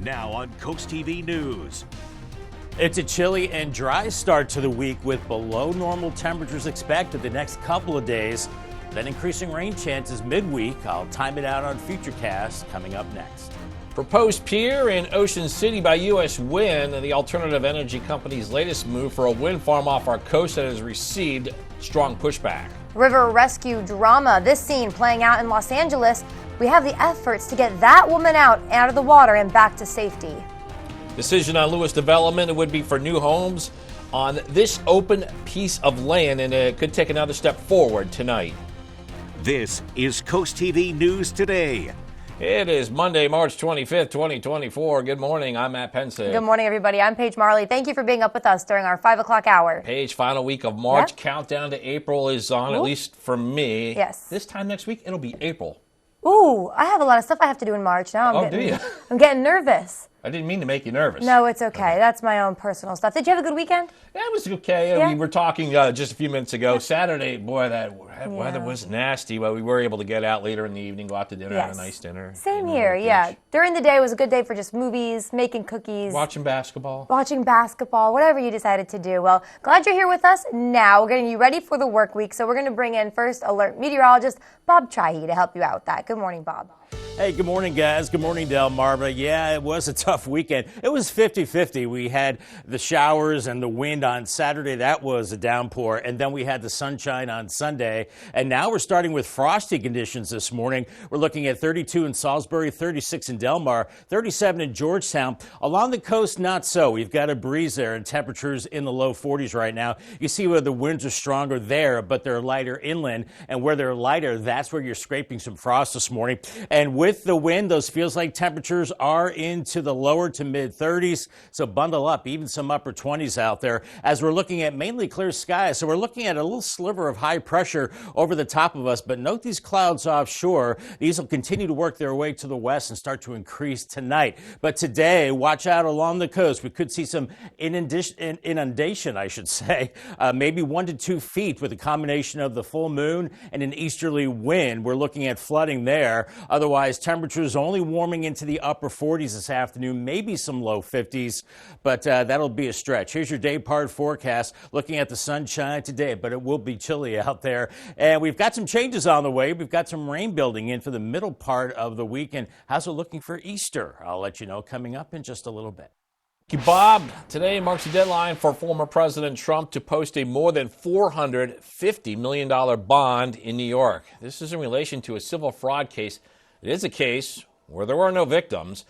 Now on CoastTV News. It's a chilly and dry start to the week with below normal temperatures expected the next couple of days. Then increasing rain chances midweek. I'll time it out on Futurecast coming up next. Proposed pier in Ocean City by U.S. Wind, the alternative energy company's latest move for a wind farm off our coast that has received strong pushback. River rescue drama. This scene playing out in Los Angeles. We have the efforts to get that woman out of the water and back to safety. Decision on Lewis development. It would be for new homes on this open piece of land, and it could take another step forward tonight. This is CoastTV News Today. It is Monday, March 25th, 2024. Good morning. I'm Matt Pensick. Good morning, everybody. I'm Paige Marley. Thank you for being up with us during our 5 o'clock hour. Paige, final week of March. Yep. Countdown to April is on, at least for me. Yes. This time next week, it'll be April. Ooh, I have a lot of stuff I have to do in March now. Do you? I'm getting nervous. I didn't mean to make you nervous. No, it's okay. That's my own personal stuff. Did you have a good weekend? Yeah, it was okay. Yeah. We were talking just a few minutes ago. Saturday, boy, that weather was nasty. Well, we were able to get out later in the evening, go out to dinner, have a nice dinner. Same here, yeah. During the day was a good day for just movies, making cookies. Watching basketball, whatever you decided to do. Well, glad you're here with us. Now, we're getting you ready for the work week, so we're going to bring in first alert meteorologist Bob Trahy to help you out with that. Good morning, Bob. Hey, good morning, guys. Good morning, Delmarva. Yeah, it was a tough weekend. It was 50-50. We had the showers and the wind on Saturday. That was a downpour. And then we had the sunshine on Sunday. And now we're starting with frosty conditions this morning. We're looking at 32 in Salisbury, 36 in Delmar, 37 in Georgetown. Along the coast, not so. We've got a breeze there and temperatures in the low 40s right now. You see where the winds are stronger there, but they're lighter inland. And where they're lighter, that's where you're scraping some frost this morning. And with the wind, those feels like temperatures are into the lower to mid 30s. So bundle up, even some upper 20s out there as we're looking at mainly clear skies. So we're looking at a little sliver of high pressure over the top of us. But note these clouds offshore. These will continue to work their way to the west and start to increase tonight. But today, watch out along the coast. We could see some inundation, I should say, maybe 1 to 2 feet with a combination of the full moon and an easterly wind. We're looking at flooding there. Otherwise, temperatures only warming into the upper 40s this afternoon, maybe some low 50s, but that'll be a stretch. Here's your day part forecast looking at the sunshine today, but it will be chilly out there. And we've got some changes on the way. We've got some rain building in for the middle part of the weekend. How's it looking for Easter? I'll let you know coming up in just a little bit. Thank you, Bob. Today marks the deadline for former President Trump to post a more than $450 million bond in New York. This is in relation to a civil fraud case. It is a case where there were no victims.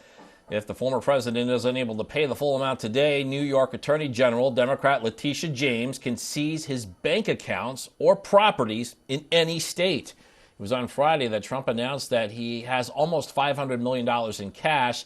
If the former president is unable to pay the full amount today, New York Attorney General Democrat Letitia James can seize his bank accounts or properties in any state. It was on Friday that Trump announced that he has almost $500 million in cash.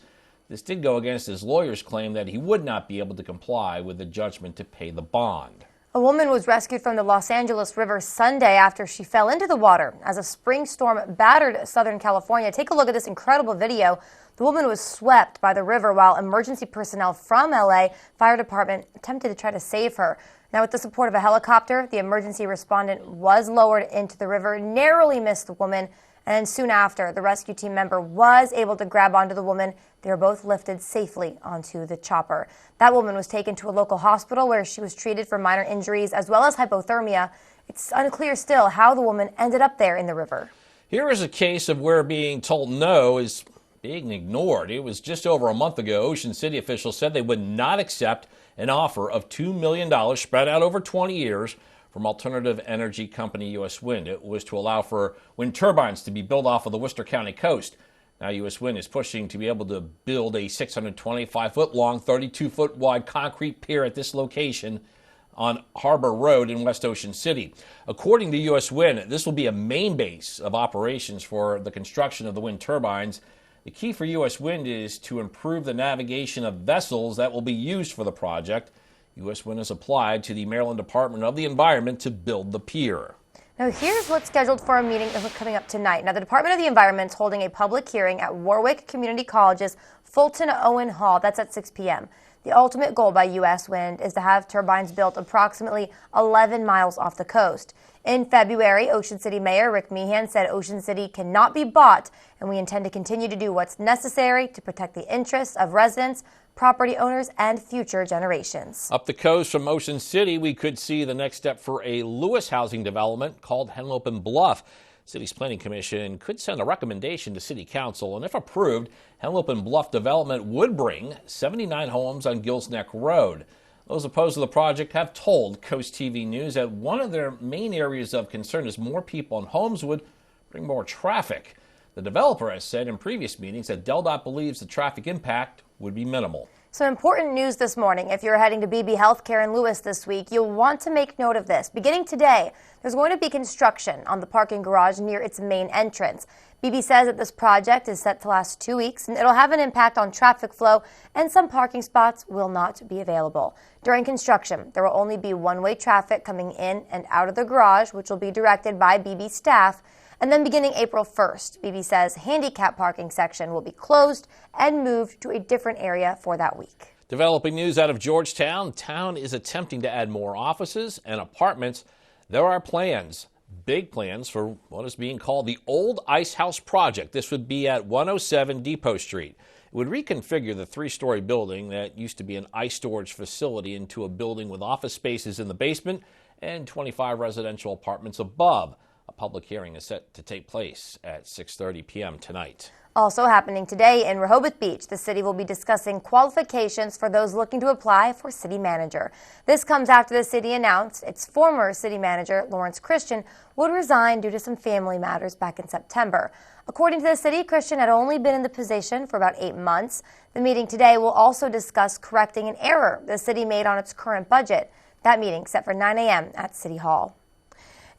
This did go against his lawyer's claim that he would not be able to comply with the judgment to pay the bond. A woman was rescued from the Los Angeles River Sunday after she fell into the water as a spring storm battered Southern California. Take a look at this incredible video. The woman was swept by the river while emergency personnel from LA Fire Department attempted to try to save her. Now, with the support of a helicopter, the emergency respondent was lowered into the river, narrowly missed the woman, and then soon after, the rescue team member was able to grab onto the woman. They were both lifted safely onto the chopper. That woman was taken to a local hospital where she was treated for minor injuries as well as hypothermia. It's unclear still how the woman ended up there in the river. Here is a case of where being told no is being ignored. It was just over a month ago. Ocean City officials said they would not accept an offer of $2 million spread out over 20 years from alternative energy company U.S. Wind. It was to allow for wind turbines to be built off of the Worcester County coast. Now U.S. Wind is pushing to be able to build a 625-foot-long, 32-foot-wide concrete pier at this location on Harbor Road in West Ocean City. According to U.S. Wind, this will be a main base of operations for the construction of the wind turbines. The key for U.S. Wind is to improve the navigation of vessels that will be used for the project. U.S. Wind has applied to the Maryland Department of the Environment to build the pier. Now, here's what's scheduled for a meeting coming up tonight. Now, the Department of the Environment is holding a public hearing at Warwick Community College's Fulton Owen Hall. That's at 6 p.m. The ultimate goal by U.S. Wind is to have turbines built approximately 11 miles off the coast. In February, Ocean City Mayor Rick Meehan said Ocean City cannot be bought, and we intend to continue to do what's necessary to protect the interests of residents, property owners, and future generations. Up the coast from Ocean City, we could see the next step for a Lewis housing development called Henlopen Bluff. City's Planning Commission could send a recommendation to City Council, and if approved, Henlopen Bluff development would bring 79 homes on Gills Neck Road. Those opposed to the project have told Coast TV News that one of their main areas of concern is more people and homes would bring more traffic. The developer has said in previous meetings that DelDOT believes the traffic impact would be minimal. So important news this morning. If you're heading to BB Healthcare in Lewis this week, you'll want to make note of this. Beginning today, there's going to be construction on the parking garage near its main entrance. BB says that this project is set to last 2 weeks, and it'll have an impact on traffic flow, and some parking spots will not be available. During construction, there will only be one-way traffic coming in and out of the garage, which will be directed by BB staff. And then beginning April 1st, BB says handicap parking section will be closed and moved to a different area for that week. Developing news out of Georgetown. Town is attempting to add more offices and apartments. There are plans, big plans, for what is being called the Old Ice House Project. This would be at 107 Depot Street. It would reconfigure the three-story building that used to be an ice storage facility into a building with office spaces in the basement and 25 residential apartments above. A public hearing is set to take place at 6:30 p.m. tonight. Also happening today in Rehoboth Beach, the city will be discussing qualifications for those looking to apply for city manager. This comes after the city announced its former city manager, Lawrence Christian, would resign due to some family matters back in September. According to the city, Christian had only been in the position for about 8 months. The meeting today will also discuss correcting an error the city made on its current budget. That meeting set for 9 a.m. at City Hall.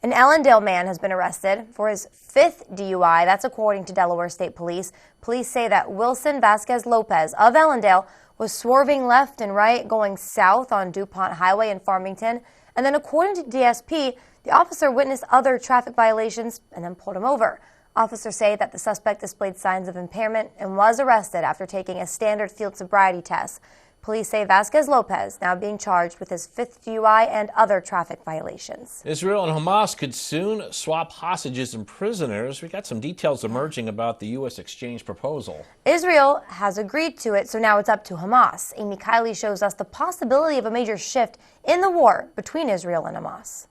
An Ellendale man has been arrested for his 5th DUI. That's according to Delaware State Police. Police say that Wilson Vasquez Lopez of Ellendale was swerving left and right going south on DuPont Highway in Farmington. And then according to DSP, the officer witnessed other traffic violations and then pulled him over. Officers say that the suspect displayed signs of impairment and was arrested after taking a standard field sobriety test. Police say Vasquez Lopez now being charged with his 5th DUI and other traffic violations. Israel and Hamas could soon swap hostages and prisoners. We got some details emerging about the U.S. exchange proposal. Israel has agreed to it, so now it's up to Hamas. Amy Kiley shows us the possibility of a major shift in the war between Israel and Hamas.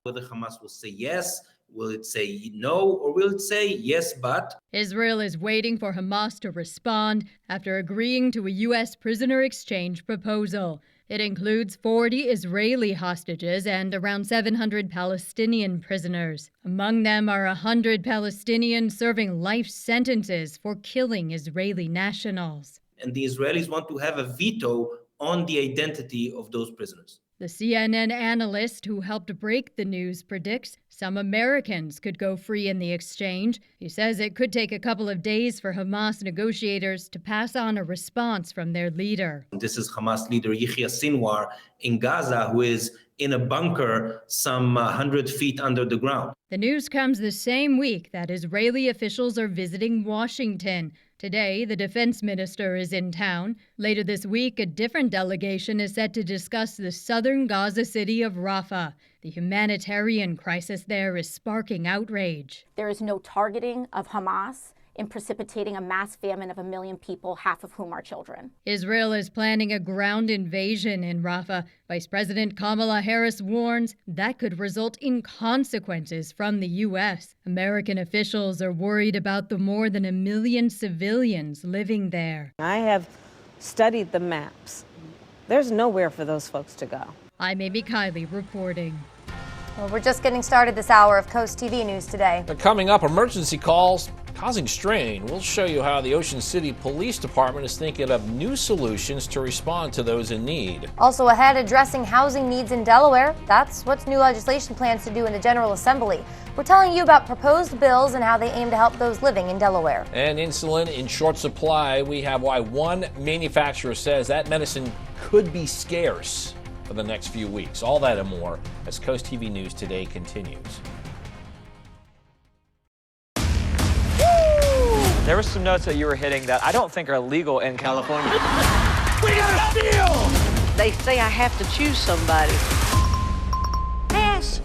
Whether Hamas will say yes, will it say no, or will it say yes, but? Israel is waiting for Hamas to respond after agreeing to a U.S. prisoner exchange proposal. It includes 40 Israeli hostages and around 700 Palestinian prisoners. Among them are 100 Palestinians serving life sentences for killing Israeli nationals. And the Israelis want to have a veto on the identity of those prisoners. The CNN analyst who helped break the news predicts some Americans could go free in the exchange. He says it could take a couple of days for Hamas negotiators to pass on a response from their leader. This is Hamas leader Yahya Sinwar in Gaza, who is in a bunker some 100 feet under the ground. The news comes the same week that Israeli officials are visiting Washington. Today, the defense minister is in town. Later this week, a different delegation is set to discuss the southern Gaza city of Rafah. The humanitarian crisis there is sparking outrage. There is no targeting of Hamas in precipitating a mass famine of 1 million people, half of whom are children. Israel is planning a ground invasion in Rafah. Vice President Kamala Harris warns that could result in consequences from the U.S. American officials are worried about the more than 1 million civilians living there. I have studied the maps. There's nowhere for those folks to go. I'm Amy Kiley reporting. Well, we're just getting started this hour of Coast TV News today. But coming up, emergency calls causing strain. We'll show you how the Ocean City Police Department is thinking of new solutions to respond to those in need. Also ahead, addressing housing needs in Delaware. That's what new legislation plans to do in the General Assembly. We're telling you about proposed bills and how they aim to help those living in Delaware. And insulin in short supply. We have why one manufacturer says that medicine could be scarce for the next few weeks. All that and more as Coast TV News Today continues. There were some notes that you were hitting that I don't think are legal in California. We got a steal! They say I have to choose somebody. Pass.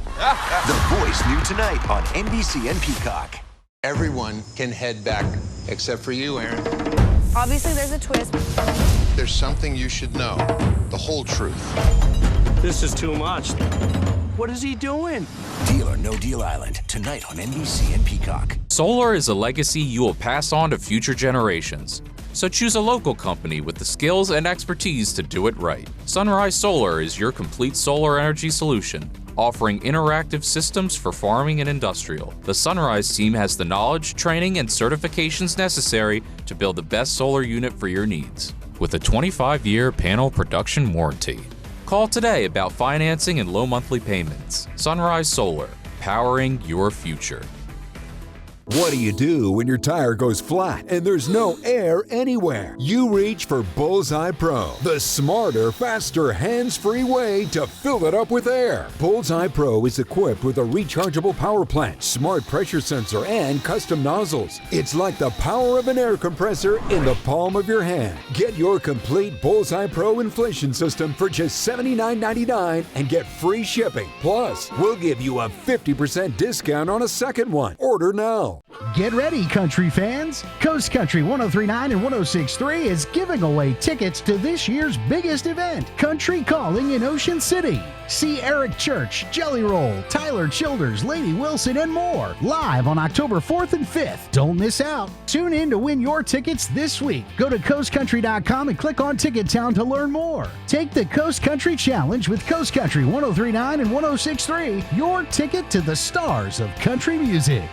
The Voice new tonight on NBC and Peacock. Everyone can head back, except for you, Aaron. Obviously, there's a twist. There's something you should know, the whole truth. This is too much. What is he doing? Deal or No Deal Island, tonight on NBC and Peacock. Solar is a legacy you will pass on to future generations. So choose a local company with the skills and expertise to do it right. Sunrise Solar is your complete solar energy solution, offering interactive systems for farming and industrial. The Sunrise team has the knowledge, training, and certifications necessary to build the best solar unit for your needs, with a 25-year panel production warranty. Call today about financing and low monthly payments. Sunrise Solar, powering your future. What do you do when your tire goes flat and there's no air anywhere? You reach for Bullseye Pro, the smarter, faster, hands-free way to fill it up with air. Bullseye Pro is equipped with a rechargeable power plant, smart pressure sensor, and custom nozzles. It's like the power of an air compressor in the palm of your hand. Get your complete Bullseye Pro inflation system for just $79.99 and get free shipping. Plus, we'll give you a 50% discount on a second one. Order now. Get ready, country fans. Coast Country 103.9 and 106.3 is giving away tickets to this year's biggest event, Country Calling in Ocean City. See Eric Church, Jelly Roll, Tyler Childers, Lady Wilson, and more live on October 4th and 5th. Don't miss out. Tune in to win your tickets this week. Go to coastcountry.com and click on Ticket Town to learn more. Take the Coast Country Challenge with Coast Country 103.9 and 106.3, your ticket to the stars of country music.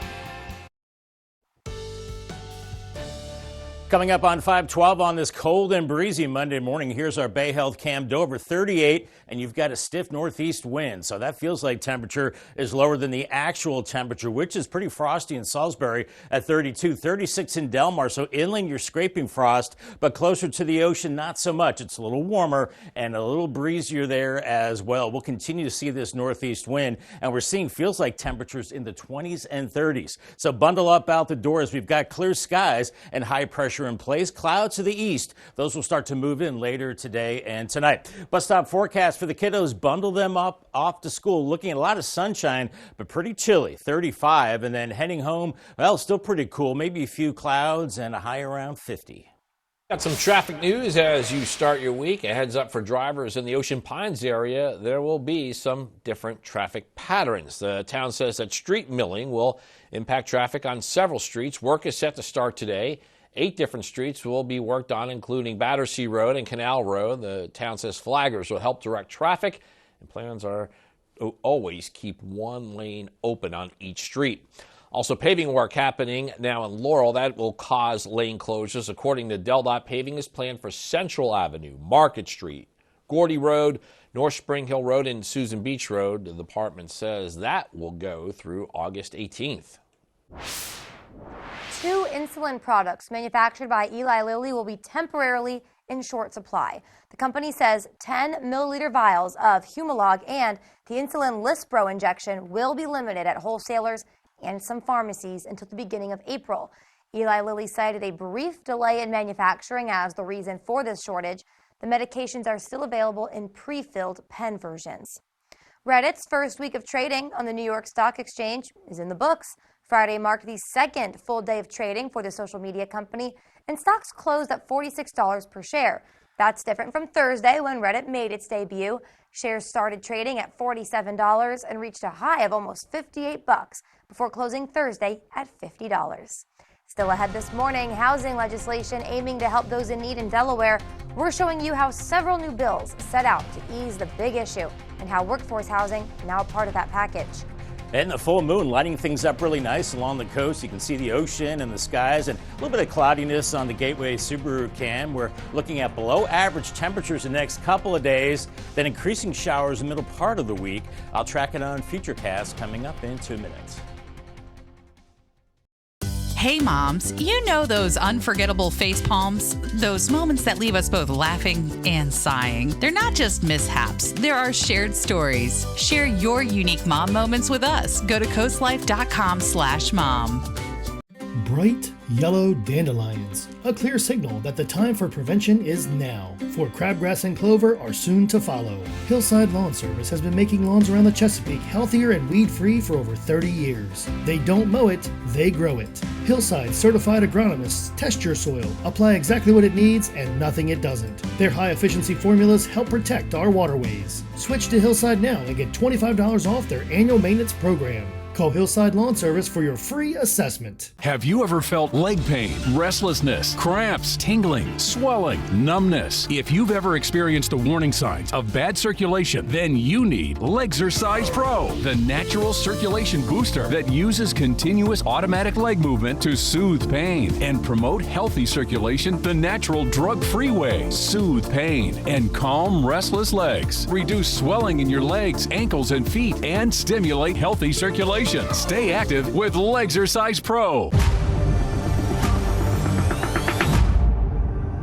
Coming up on 512 on this cold and breezy Monday morning, here's our Bay Health cam. Dover 38, and you've got a stiff northeast wind, so that feels like temperature is lower than the actual temperature, which is pretty frosty in Salisbury at 32, 36 in Delmar. So inland, you're scraping frost, but closer to the ocean, not so much. It's a little warmer and a little breezier there as well. We'll continue to see this northeast wind, and we're seeing feels like temperatures in the 20s and 30s. So bundle up out the doors. We've got clear skies and high pressure in place. Clouds to the east. Those will start to move in later today and tonight. Bus stop forecast for the kiddos. Bundle them up off to school. Looking at a lot of sunshine, but pretty chilly, 35. And then heading home, well, still pretty cool. Maybe a few clouds and a high around 50. Got some traffic news as you start your week. A heads up for drivers in the Ocean Pines area. There will be some different traffic patterns. The town says that street milling will impact traffic on several streets. Work is set to start today. 8 different streets will be worked on, including Battersea Road and Canal Road. The town says flaggers will help direct traffic, and plans are to always keep one lane open on each street. Also, paving work happening now in Laurel. That will cause lane closures. According to DelDOT, paving is planned for Central Avenue, Market Street, Gordy Road, North Spring Hill Road, and Susan Beach Road. The department says that will go through August 18th. 2 insulin products manufactured by Eli Lilly will be temporarily in short supply. The company says 10 milliliter vials of Humalog and the insulin Lispro injection will be limited at wholesalers and some pharmacies until the beginning of April. Eli Lilly cited a brief delay in manufacturing as the reason for this shortage. The medications are still available in pre-filled pen versions. Reddit's first week of trading on the New York Stock Exchange is in the books. Friday marked the second full day of trading for the social media company, and stocks closed at $46 per share. That's different from Thursday when Reddit made its debut. Shares started trading at $47 and reached a high of almost $58 before closing Thursday at $50. Still ahead this morning, housing legislation aiming to help those in need in Delaware. We're showing you how several new bills set out to ease the big issue and how workforce housing now a part of that package. And the full moon lighting things up really nice along the coast. You can see the ocean and the skies and a little bit of cloudiness on the Gateway Subaru cam. We're looking at below average temperatures the next couple of days, then increasing showers in the middle part of the week. I'll track it on Futurecast coming up in 2 minutes. Hey moms, you know those unforgettable face palms? Those moments that leave us both laughing and sighing. They're not just mishaps, there are shared stories. Share your unique mom moments with us. Go to coastlife.com/mom. Bright Yellow dandelions, a clear signal that the time for prevention is now, for crabgrass and clover are soon to follow. Hillside Lawn Service has been making lawns around the Chesapeake healthier and weed-free for over 30 years. They don't mow it, they grow it. Hillside certified agronomists test your soil, apply exactly what it needs and nothing it doesn't. Their high-efficiency formulas help protect our waterways. Switch to Hillside now and get $25 off their annual maintenance program. Call Hillside Lawn Service for your free assessment. Have you ever felt leg pain, restlessness, cramps, tingling, swelling, numbness? If you've ever experienced the warning signs of bad circulation, then you need Legzercise Pro, the natural circulation booster that uses continuous automatic leg movement to soothe pain and promote healthy circulation the natural drug-free way. Soothe pain and calm restless legs. Reduce swelling in your legs, ankles, and feet and stimulate healthy circulation. Stay active with Legzercise Pro.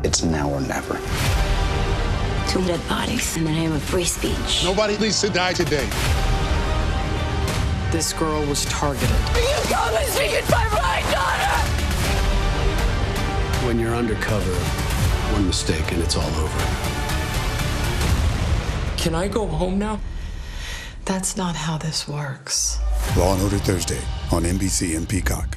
It's now or never. 2 dead bodies in the name of free speech. Nobody needs to die today. This girl was targeted. You come and see it, my right daughter! When you're undercover, one mistake and it's all over. Can I go home now? That's not how this works. Law & Order Thursday on NBC and Peacock.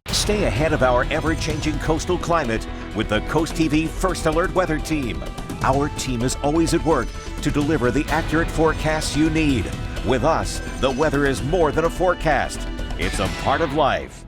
Stay ahead of our ever-changing coastal climate with the Coast TV First Alert Weather Team. Our team is always at work to deliver the accurate forecasts you need. With us, the weather is more than a forecast. It's a part of life.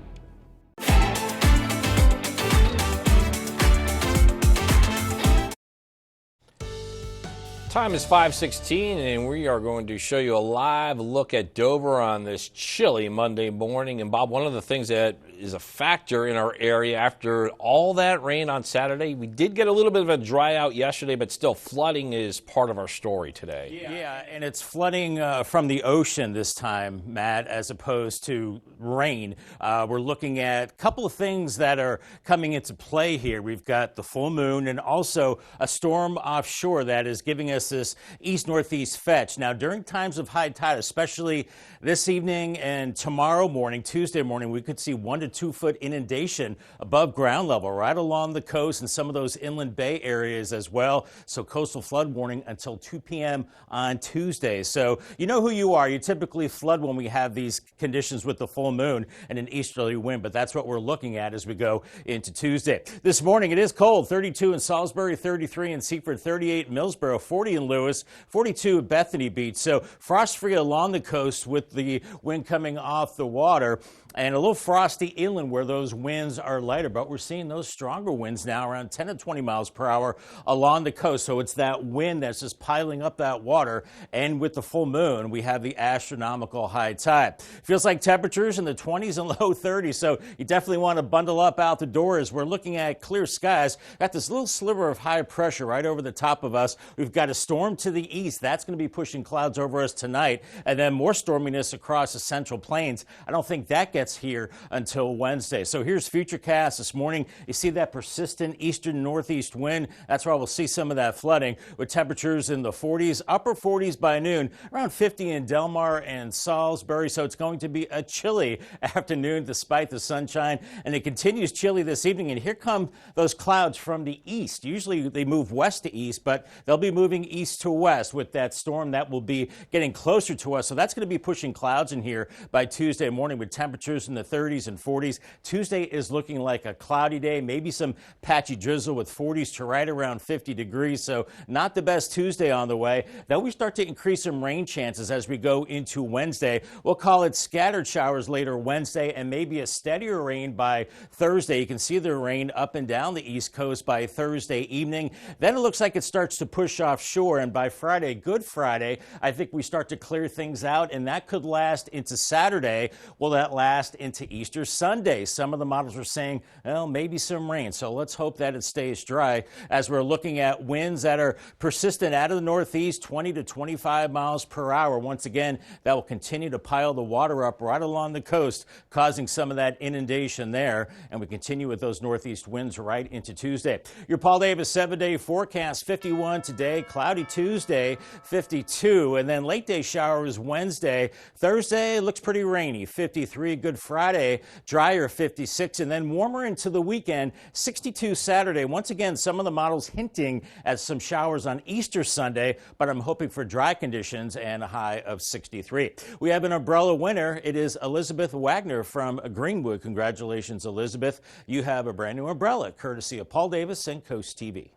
Time is 5:16, and we are going to show you a live look at Dover on this chilly Monday morning. And Bob, one of the things that is a factor in our area after all that rain on Saturday, we did get a little bit of a dry out yesterday, but still flooding is part of our story today. Yeah, and it's flooding from the ocean this time, Matt, as opposed to rain. We're looking at a couple of things that are coming into play here. We've got the full moon and also a storm offshore that is giving us this east-northeast fetch. Now, during times of high tide, especially this evening and tomorrow morning, Tuesday morning, we could see 1 to 2 foot inundation above ground level right along the coast and some of those inland bay areas as well. So coastal flood warning until 2 p.m. on Tuesday. So you know who you are. You typically flood when we have these conditions with the full moon and an easterly wind, but that's what we're looking at as we go into Tuesday. This morning it is cold, 32 in Salisbury, 33 in Seaford, 38 in Millsboro, 40 in Lewis, 42 at Bethany Beach. So frost-free along the coast with the wind coming off the water, and a little frosty inland where those winds are lighter, but we're seeing those stronger winds now around 10 to 20 miles per hour along the coast. So it's that wind that's just piling up that water, and with the full moon, we have the astronomical high tide. Feels like temperatures in the 20s and low 30s, so you definitely want to bundle up out the door as we're looking at clear skies. Got this little sliver of high pressure right over the top of us. We've got a storm to the east. That's going to be pushing clouds over us tonight, and then more storminess across the central plains. I don't think that gets here until Wednesday. So here's Futurecast this morning. You see that persistent eastern northeast wind. That's where we'll see some of that flooding with temperatures in the 40s, upper 40s by noon, around 50 in Delmar and Salisbury. So it's going to be a chilly afternoon despite the sunshine, and it continues chilly this evening. And here come those clouds from the east. Usually they move west to east, but they'll be moving east to west with that storm that will be getting closer to us. So that's going to be pushing clouds in here by Tuesday morning with temperatures in the 30s and 40s. Tuesday is looking like a cloudy day, maybe some patchy drizzle with 40s to right around 50 degrees. So not the best Tuesday on the way. Then we start to increase some rain chances as we go into Wednesday. We'll call it scattered showers later Wednesday and maybe a steadier rain by Thursday. You can see the rain up and down the East Coast by Thursday evening. Then it looks like it starts to push offshore, and by Friday, Good Friday, I think we start to clear things out, and that could last into Saturday. Will that last into Easter Sunday? Some of the models are saying, well, maybe some rain. So let's hope that it stays dry as we're looking at winds that are persistent out of the northeast, 20 to 25 miles per hour. Once again, that will continue to pile the water up right along the coast, causing some of that inundation there. And we continue with those northeast winds right into Tuesday. Your Paul Davis 7-day forecast, 51 today, cloudy cloudy Tuesday, 52, and then late day showers Wednesday. Thursday looks pretty rainy, 53. Good Friday, drier, 56, and then warmer into the weekend, 62 Saturday. Once again, some of the models hinting at some showers on Easter Sunday, but I'm hoping for dry conditions and a high of 63. We have an umbrella winner. It is Elizabeth Wagner from Greenwood. Congratulations, Elizabeth. You have a brand new umbrella, courtesy of Paul Davis and Coast TV.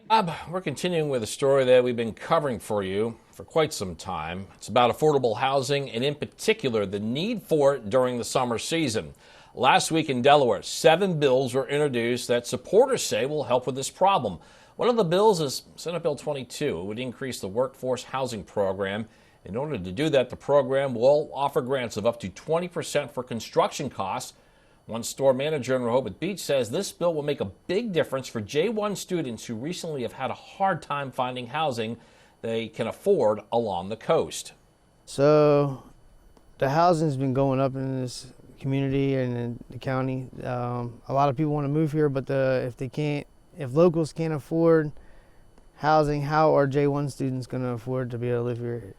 Bob, we're continuing with a story that we've been covering for you for quite some time. It's about affordable housing and in particular the need for it during the summer season. Last week in Delaware, 7 bills were introduced that supporters say will help with this problem. One of the bills is Senate Bill 22. It would increase the workforce housing program. In order to do that, the program will offer grants of up to 20% for construction costs. One store manager in Rehoboth Beach says this bill will make a big difference for J1 students who recently have had a hard time finding housing they can afford along the coast. So the housing's been going up in this community and in the county. A lot of people want to move here, but if locals can't afford housing, how are J1 students going to afford to be able to live here?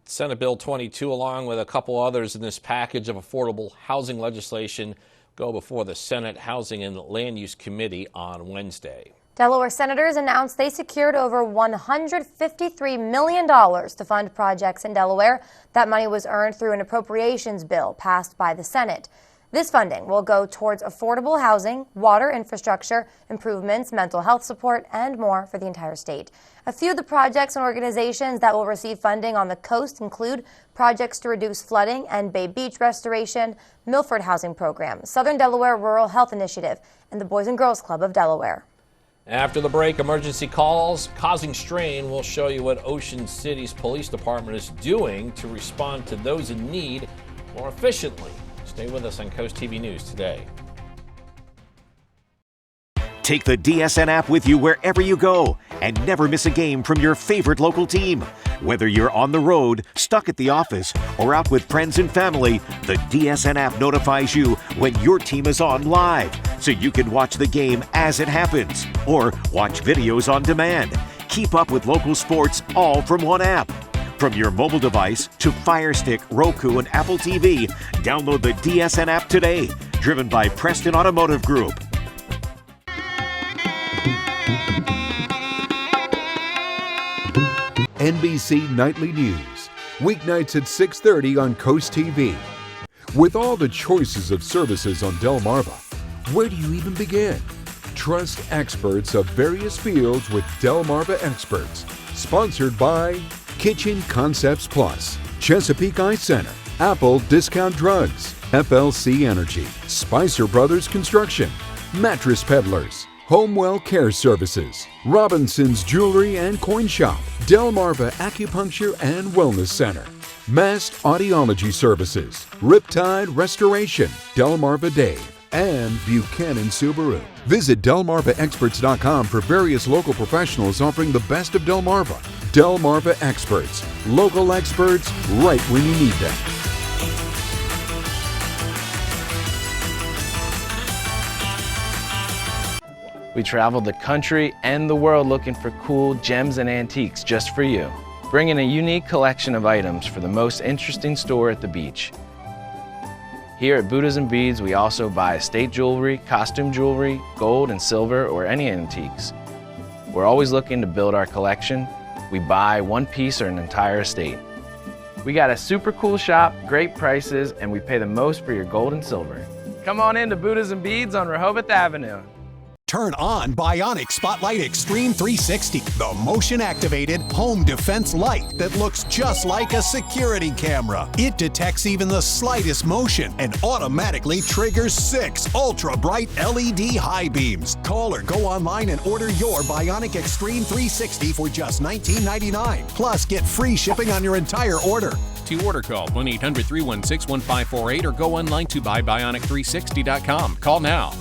Senate Bill 22, along with a couple others in this package of affordable housing legislation, go before the Senate Housing and Land Use Committee on Wednesday. Delaware senators announced they secured over $153 million to fund projects in Delaware. That money was earned through an appropriations bill passed by the Senate. This funding will go towards affordable housing, water infrastructure improvements, mental health support, and more for the entire state. A few of the projects and organizations that will receive funding on the coast include projects to reduce flooding and Bay Beach restoration, Milford Housing Program, Southern Delaware Rural Health Initiative, and the Boys and Girls Club of Delaware. After the break, emergency calls causing strain. We'll show you what Ocean City's police department is doing to respond to those in need more efficiently. Stay with us on Coast TV News today. Take the DSN app with you wherever you go and never miss a game from your favorite local team. Whether you're on the road, stuck at the office, or out with friends and family, the DSN app notifies you when your team is on live, so you can watch the game as it happens or watch videos on demand. Keep up with local sports all from one app. From your mobile device to Fire Stick, Roku, and Apple TV, download the DSN app today. Driven by Preston Automotive Group. NBC Nightly News, weeknights at 6:30 on Coast TV. With all the choices of services on Delmarva, where do you even begin? Trust experts of various fields with Delmarva Experts. Sponsored by Kitchen Concepts Plus, Chesapeake Eye Center, Apple Discount Drugs, FLC Energy, Spicer Brothers Construction, Mattress Peddlers, Homewell Care Services, Robinson's Jewelry and Coin Shop, Delmarva Acupuncture and Wellness Center, Mast Audiology Services, Riptide Restoration, Delmarva Dave, and Buchanan Subaru. Visit DelmarvaExperts.com for various local professionals offering the best of Delmarva. Delmarva Experts, local experts right when you need them. We traveled the country and the world looking for cool gems and antiques just for you, bringing a unique collection of items for the most interesting store at the beach. Here at Buddhas and Beads, we also buy estate jewelry, costume jewelry, gold and silver, or any antiques. We're always looking to build our collection. We buy one piece or an entire estate. We got a super cool shop, great prices, and we pay the most for your gold and silver. Come on in to Buddhas and Beads on Rehoboth Avenue. Turn on Bionic Spotlight Extreme 360, the motion-activated home defense light that looks just like a security camera. It detects even the slightest motion and automatically triggers 6 ultra-bright LED high beams. Call or go online and order your Bionic Extreme 360 for just $19.99. Plus, get free shipping on your entire order. To order, call 1-800-316-1548 or go online to buybionic360.com. Call now.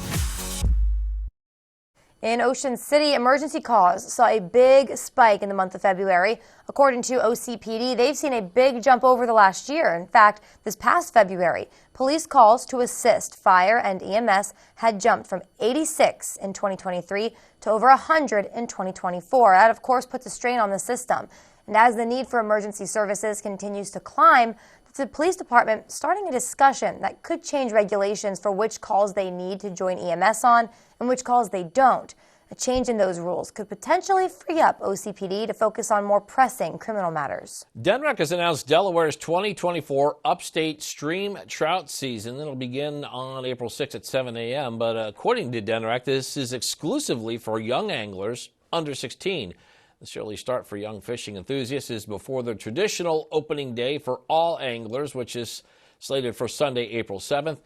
In Ocean City, emergency calls saw a big spike in the month of February. According to OCPD, they've seen a big jump over the last year. In fact, this past February, police calls to assist fire and EMS had jumped from 86 in 2023 to over 100 in 2024. That, of course, puts a strain on the system. And as the need for emergency services continues to climb, the police department starting a discussion that could change regulations for which calls they need to join EMS on and which calls they don't. A change in those rules could potentially free up OCPD to focus on more pressing criminal matters. DNREC has announced Delaware's 2024 upstate stream trout season. It'll begin on April 6th at 7 a.m., but according to DNREC, this is exclusively for young anglers under 16. The early start for young fishing enthusiasts is before the traditional opening day for all anglers, which is slated for Sunday, April 7th.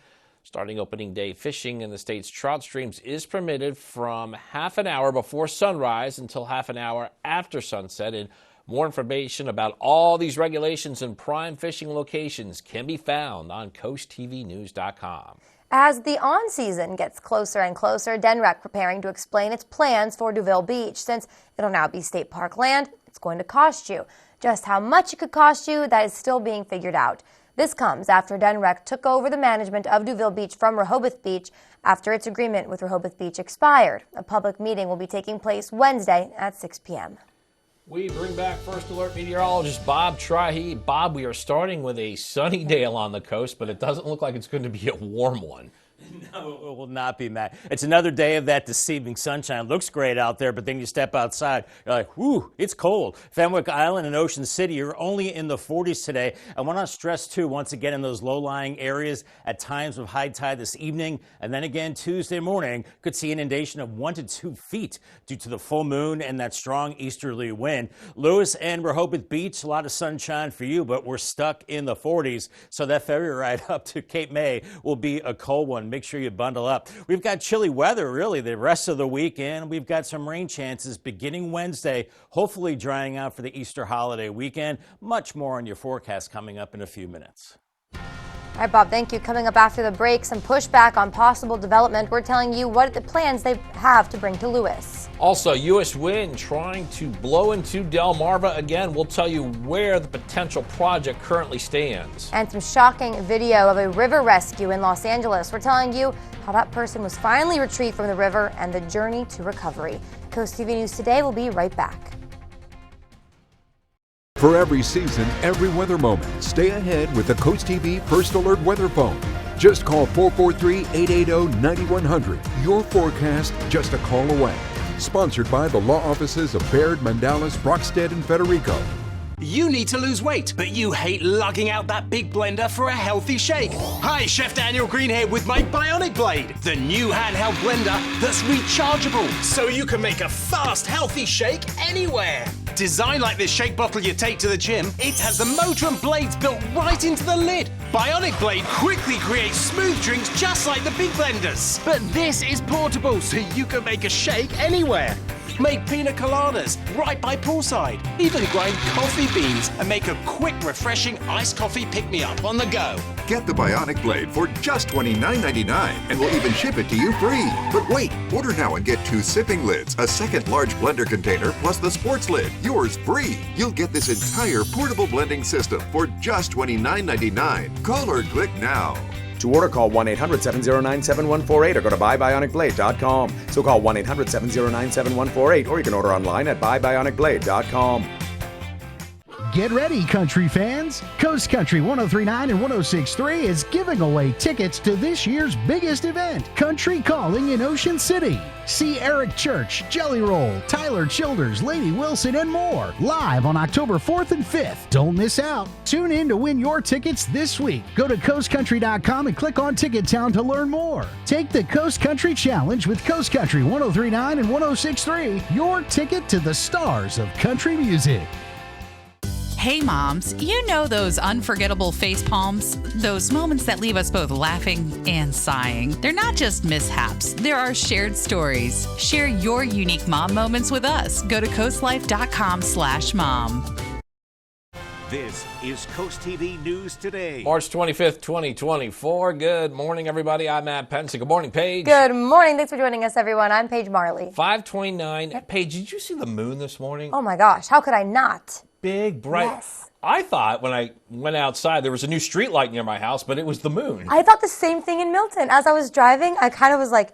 Starting opening day fishing in the state's trout streams is permitted from half an hour before sunrise until half an hour after sunset. And more information about all these regulations and prime fishing locations can be found on CoastTVnews.com. As the on-season gets closer and closer, DNREC preparing to explain its plans for Duville Beach. Since it'll now be state park land, it's going to cost you. Just how much it could cost you, that is still being figured out. This comes after DNREC took over the management of Duville Beach from Rehoboth Beach after its agreement with Rehoboth Beach expired. A public meeting will be taking place Wednesday at 6 p.m. We bring back First Alert meteorologist Bob Trahey. Bob, we are starting with a sunny day along the coast, but it doesn't look like it's going to be a warm one. No, it will not be, Matt. It's another day of that deceiving sunshine. Looks great out there, but then you step outside, you're like, whew, it's cold. Fenwick Island and Ocean City are only in the 40s today. I want to stress, too, once again, in those low-lying areas at times of high tide this evening, and then again Tuesday morning, could see inundation of 1 to 2 feet due to the full moon and that strong easterly wind. Lewis and Rehoboth Beach, a lot of sunshine for you, but we're stuck in the 40s, so that ferry ride up to Cape May will be a cold one. Make sure you bundle up. We've got chilly weather really the rest of the weekend. We've got some rain chances beginning Wednesday, hopefully drying out for the Easter holiday weekend. Much more on your forecast coming up in a few minutes. All right, Bob, thank you. Coming up after the break, some pushback on possible development. We're telling you what the plans they have to bring to Lewis. Also, U.S. wind trying to blow into Delmarva again. We'll tell you where the potential project currently stands. And some shocking video of a river rescue in Los Angeles. We're telling you how that person was finally retrieved from the river and the journey to recovery. Coast TV News Today will be right back. For every season, every weather moment, stay ahead with the Coast TV First Alert Weather Phone. Just call 443-880-9100. Your forecast just a call away. Sponsored by the law offices of Baird, Mandalis, Brockstead, and Federico. You need to lose weight, but you hate lugging out that big blender for a healthy shake. Hi, Chef Daniel Green here with my Bionic Blade, the new handheld blender that's rechargeable, so you can make a fast, healthy shake anywhere. Designed like this shake bottle you take to the gym, it has the motor and blades built right into the lid. Bionic Blade quickly creates smooth drinks just like the big blenders. But this is portable, so you can make a shake anywhere. Make pina coladas right by poolside. Even grind coffee beans and make a quick, refreshing iced coffee pick-me-up on the go. Get the Bionic Blade for just $29.99 and we'll even ship it to you free. But wait, order now and get 2 sipping lids, a second large blender container, plus the sports lid. Yours free. You'll get this entire portable blending system for just $29.99. Call or click now. To order, call 1-800-709-7148 or go to buybionicblade.com. So call 1-800-709-7148 or you can order online at buybionicblade.com. Get ready, country fans. Coast Country 103.9 and 106.3 is giving away tickets to this year's biggest event, Country Calling in Ocean City. See Eric Church, Jelly Roll, Tyler Childers, Lady Wilson, and more live on October 4th and 5th. Don't miss out. Tune in to win your tickets this week. Go to coastcountry.com and click on Ticket Town to learn more. Take the Coast Country Challenge with Coast Country 103.9 and 106.3, your ticket to the stars of country music. Hey moms, you know those unforgettable face palms? Those moments that leave us both laughing and sighing. They're not just mishaps, there are shared stories. Share your unique mom moments with us. Go to coastlife.com/mom. This is Coast TV News Today. March 25th, 2024. Good morning, everybody. I'm Matt Pence. Good morning, Paige. Good morning. Thanks for joining us, everyone. I'm Paige Marley. 5:29. Paige, did you see the moon this morning? Oh, my gosh. How could I not? Big, bright. Yes. I thought when I went outside there was a new street light near my house, but it was the moon. I thought the same thing in Milton. As I was driving, I kind of was like,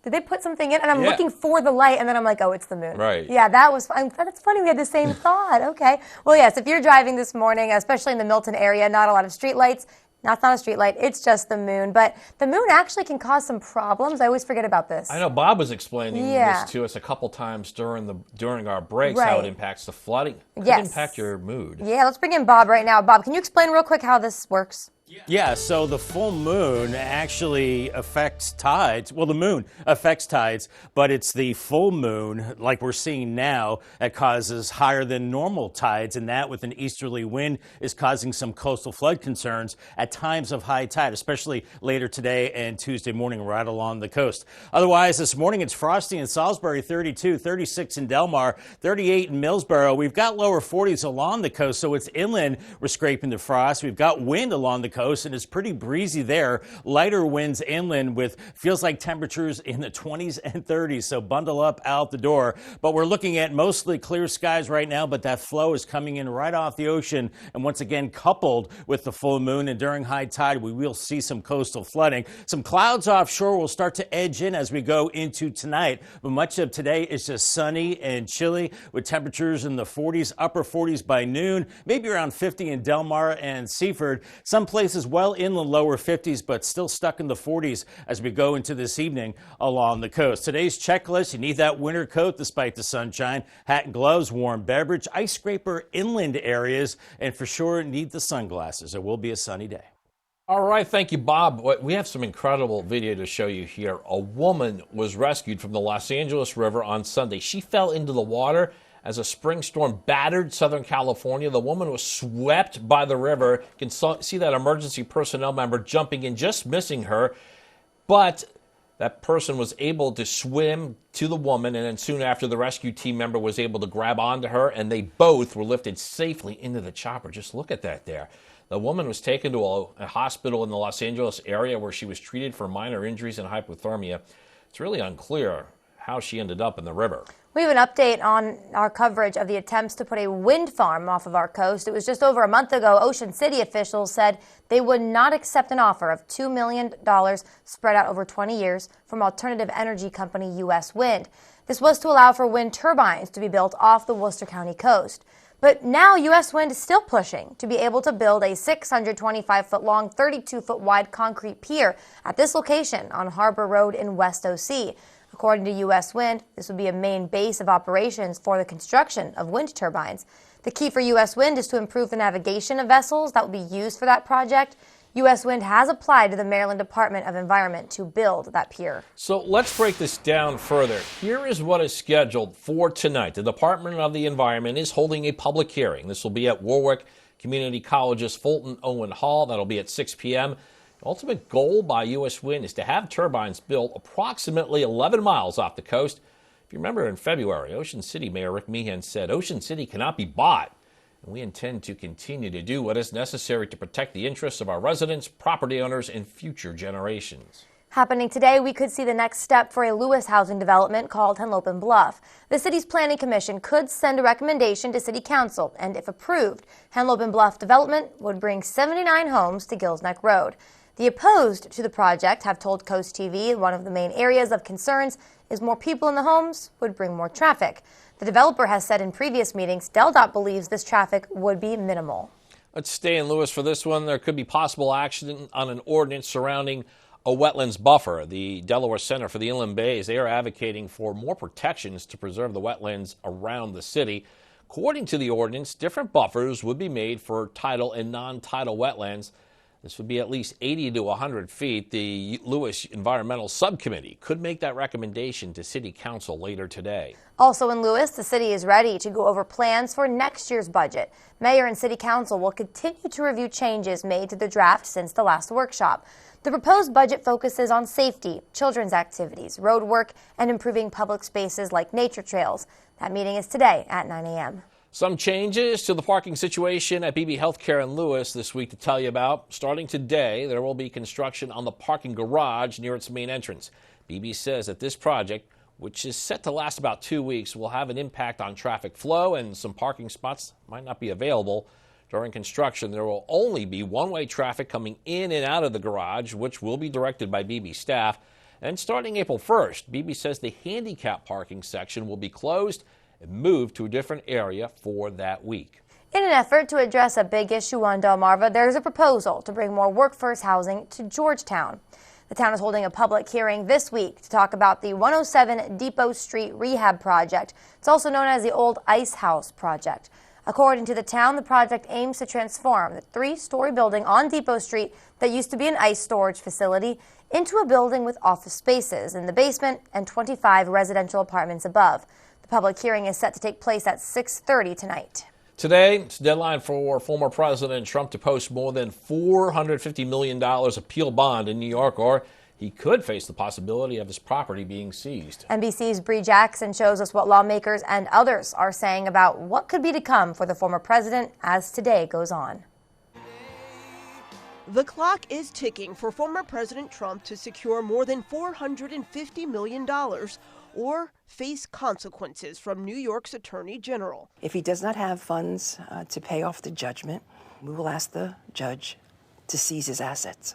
did they put something in? And I'm looking for the light, and then I'm like, oh, it's the moon. Right. Yeah, that's funny. We had the same thought. Okay. Well, yes, if you're driving this morning, especially in the Milton area, not a lot of street lights. That's not a street light. It's just the moon. But the moon actually can cause some problems. I always forget about this. I know Bob was explaining this to us a couple times during our breaks, how it impacts the flooding. It could impact your mood. Yeah, let's bring in Bob right now. Bob, can you explain real quick how this works? Yeah, so the full moon actually affects tides. Well, the moon affects tides, but it's the full moon, like we're seeing now, that causes higher than normal tides, and that with an easterly wind is causing some coastal flood concerns at times of high tide, especially later today and Tuesday morning right along the coast. Otherwise, this morning it's frosty in Salisbury, 32, 36 in Delmar, 38 in Millsboro. We've got lower 40s along the coast, so it's inland we're scraping the frost. We've got wind along the coast, and it's pretty breezy there. Lighter winds inland with feels like temperatures in the 20s and 30s, so bundle up out the door. But we're looking at mostly clear skies right now, but that flow is coming in right off the ocean, and once again coupled with the full moon, and during high tide we will see some coastal flooding. Some clouds offshore will start to edge in as we go into tonight, but much of today is just sunny and chilly with temperatures in the 40s, upper 40s by noon, maybe around 50 in Delmar and Seaford. Some places well in the lower 50s, but still stuck in the 40s as we go into this evening along the coast. Today's checklist: you need that winter coat despite the sunshine, hat and gloves, warm beverage, ice scraper inland areas, and for sure need the sunglasses. It will be a sunny day. All right, thank you, Bob. We have some incredible video to show you here. A woman was rescued from the Los Angeles River on Sunday. She fell into the water as a spring storm battered Southern California. The woman was swept by the river. You can see that emergency personnel member jumping in, just missing her. But that person was able to swim to the woman, and then soon after, the rescue team member was able to grab onto her, and they both were lifted safely into the chopper. Just look at that there. The woman was taken to a hospital in the Los Angeles area where she was treated for minor injuries and hypothermia. It's really unclear how she ended up in the river. We have an update on our coverage of the attempts to put a wind farm off of our coast. It was just over a month ago. Ocean City officials said they would not accept an offer of $2 million spread out over 20 years from alternative energy company U.S. Wind. This was to allow for wind turbines to be built off the Worcester County coast. But now U.S. Wind is still pushing to be able to build a 625-foot-long, 32-foot-wide concrete pier at this location on Harbor Road in West OC. According to U.S. Wind, this would be a main base of operations for the construction of wind turbines. The key for U.S. Wind is to improve the navigation of vessels that will be used for that project. U.S. Wind has applied to the Maryland Department of Environment to build that pier. So let's break this down further. Here is what is scheduled for tonight. The Department of the Environment is holding a public hearing. This will be at Warwick Community College's Fulton Owen Hall. That'll be at 6 p.m. The ultimate goal by U.S. Wind is to have turbines built approximately 11 miles off the coast. If you remember in February, Ocean City Mayor Rick Meehan said Ocean City cannot be bought, and we intend to continue to do what is necessary to protect the interests of our residents, property owners, and future generations. Happening today, we could see the next step for a Lewis housing development called Henlopen Bluff. The city's planning commission could send a recommendation to city council, and if approved, Henlopen Bluff development would bring 79 homes to Gills Neck Road. The opposed to the project have told Coast TV one of the main areas of concerns is more people in the homes would bring more traffic. The developer has said in previous meetings DelDOT believes this traffic would be minimal. Let's stay in Lewis for this one. There could be possible action on an ordinance surrounding a wetlands buffer. The Delaware Center for the Inland Bays, they are advocating for more protections to preserve the wetlands around the city. According to the ordinance, different buffers would be made for tidal and non-tidal wetlands. This would be at least 80 to 100 feet. The Lewis Environmental Subcommittee could make that recommendation to City Council later today. Also in Lewis, the city is ready to go over plans for next year's budget. Mayor and City Council will continue to review changes made to the draft since the last workshop. The proposed budget focuses on safety, children's activities, road work, and improving public spaces like nature trails. That meeting is today at 9 a.m. Some changes to the parking situation at BB Healthcare in Lewis this week to tell you about. Starting today, there will be construction on the parking garage near its main entrance. BB says that this project, which is set to last about 2 weeks, will have an impact on traffic flow, and some parking spots might not be available. During construction, there will only be one-way traffic coming in and out of the garage, which will be directed by BB staff. And starting April 1st, BB says the handicap parking section will be closed and moved to a different area for that week. In an effort to address a big issue on Delmarva, there is a proposal to bring more workforce housing to Georgetown. The town is holding a public hearing this week to talk about the 107 Depot Street Rehab Project. It's also known as the Old Ice House Project. According to the town, the project aims to transform the 3-story building on Depot Street that used to be an ice storage facility into a building with office spaces in the basement and 25 residential apartments above. The public hearing is set to take place at 6:30 tonight. Today, it's a deadline for former President Trump to post more than $450 million appeal bond in New York, or he could face the possibility of his property being seized. NBC's Bree Jackson shows us what lawmakers and others are saying about what could be to come for the former president as today goes on. The clock is ticking for former President Trump to secure more than $450 million or face consequences from New York's Attorney General. If he does not have funds to pay off the judgment, we will ask the judge to seize his assets.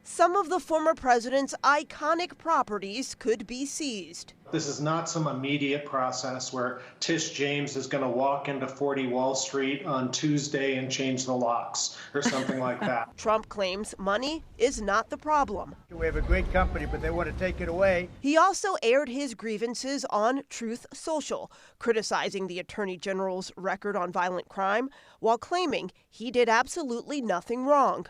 Some of the former president's iconic properties could be seized. This is not some immediate process where Tish James is going to walk into 40 Wall Street on Tuesday and change the locks or something like that. Trump claims money is not the problem. We have a great company, but they want to take it away. He also aired his grievances on Truth Social, criticizing the Attorney General's record on violent crime while claiming he did absolutely nothing wrong.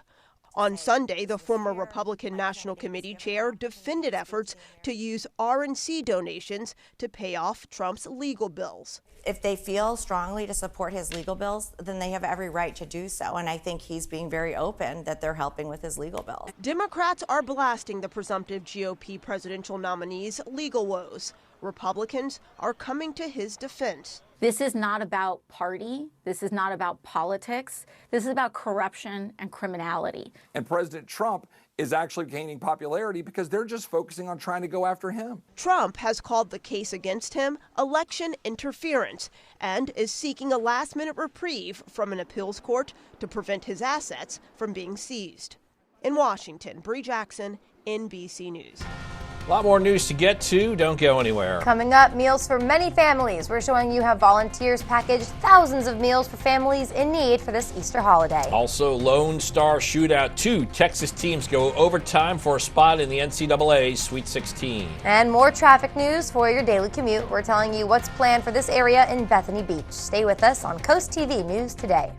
On Sunday, the former Republican National Committee chair defended efforts to use RNC donations to pay off Trump's legal bills. If they feel strongly to support his legal bills, then they have every right to do so. And I think he's being very open that they're helping with his legal bill. Democrats are blasting the presumptive GOP presidential nominee's legal woes. Republicans are coming to his defense. This is not about party. This is not about politics. This is about corruption and criminality. And President Trump is actually gaining popularity because they're just focusing on trying to go after him. Trump has called the case against him election interference and is seeking a last-minute reprieve from an appeals court to prevent his assets from being seized. In Washington, Bree Jackson, NBC News. A lot more news to get to. Don't go anywhere. Coming up, meals for many families. We're showing you how volunteers packaged thousands of meals for families in need for this Easter holiday. Also, Lone Star Shootout. 2 Texas teams go overtime for a spot in the NCAA Sweet 16. And more traffic news for your daily commute. We're telling you what's planned for this area in Bethany Beach. Stay with us on Coast TV News Today.